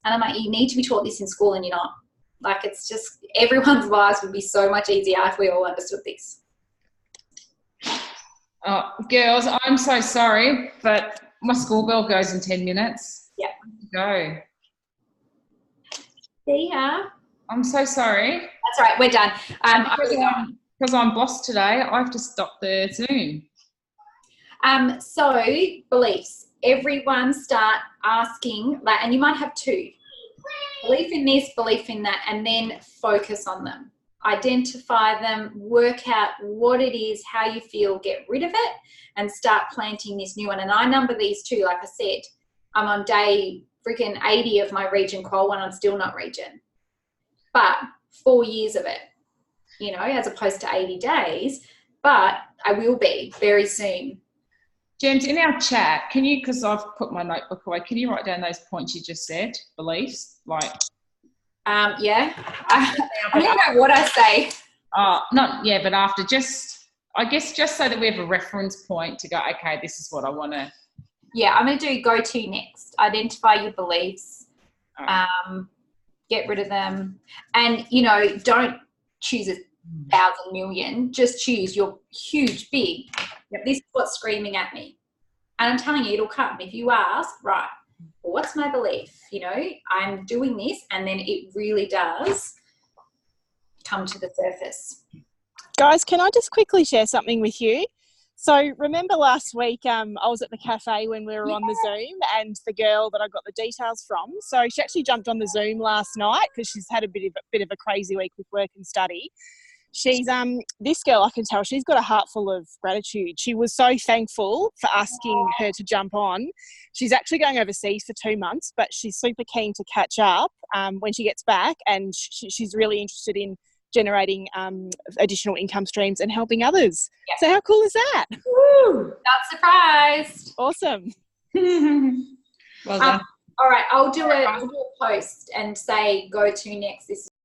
Speaker 2: I'm like, you need to be taught this in school and you're not. Like, it's just, everyone's lives would be so much easier if we all understood this.
Speaker 3: Oh, girls, I'm so sorry, but my schoolgirl goes in 10 minutes.
Speaker 2: Yeah.
Speaker 3: Go.
Speaker 2: See ya.
Speaker 3: I'm so sorry.
Speaker 2: That's all right. We're done.
Speaker 3: Because I'm boss today, I have to stop the Zoom.
Speaker 2: So beliefs. Everyone start asking, and you might have two. Belief in this, belief in that, and then focus on them. Identify them, work out what it is, how you feel, get rid of it, and start planting this new one. And I number these two, like I said. I'm on day freaking 80 of my region qual one. I'm still not region. But 4 years of it, as opposed to 80 days. But I will be very soon.
Speaker 3: James, in our chat, can you, because I've put my notebook away, can you write down those points you just said, beliefs?
Speaker 2: Yeah. I don't know what I say.
Speaker 3: But after I guess just so that we have a reference point to go, okay, this is what I want to.
Speaker 2: Yeah, I'm going to do go to next. Identify your beliefs. Get rid of them. And, don't choose 1,000 million. Just choose your huge, big. This is what's screaming at me. And I'm telling you, it'll come. If you ask, right, well, what's my belief? I'm doing this, and then it really does come to the surface.
Speaker 6: Guys, can I just quickly share something with you? So remember last week, I was at the cafe when we were on the Zoom, and the girl that I got the details from, so she actually jumped on the Zoom last night because she's had a bit of a crazy week with work and study. She's this girl, I can tell she's got a heart full of gratitude. She was so thankful for asking her to jump on. She's actually going overseas for 2 months, but she's super keen to catch up when she gets back, and she's really interested in generating additional income streams and helping others. Yep. So how cool is that?
Speaker 2: Woo! Not surprised.
Speaker 6: Awesome.
Speaker 5: Well done.
Speaker 2: All right, I'll do a post and say go to next. This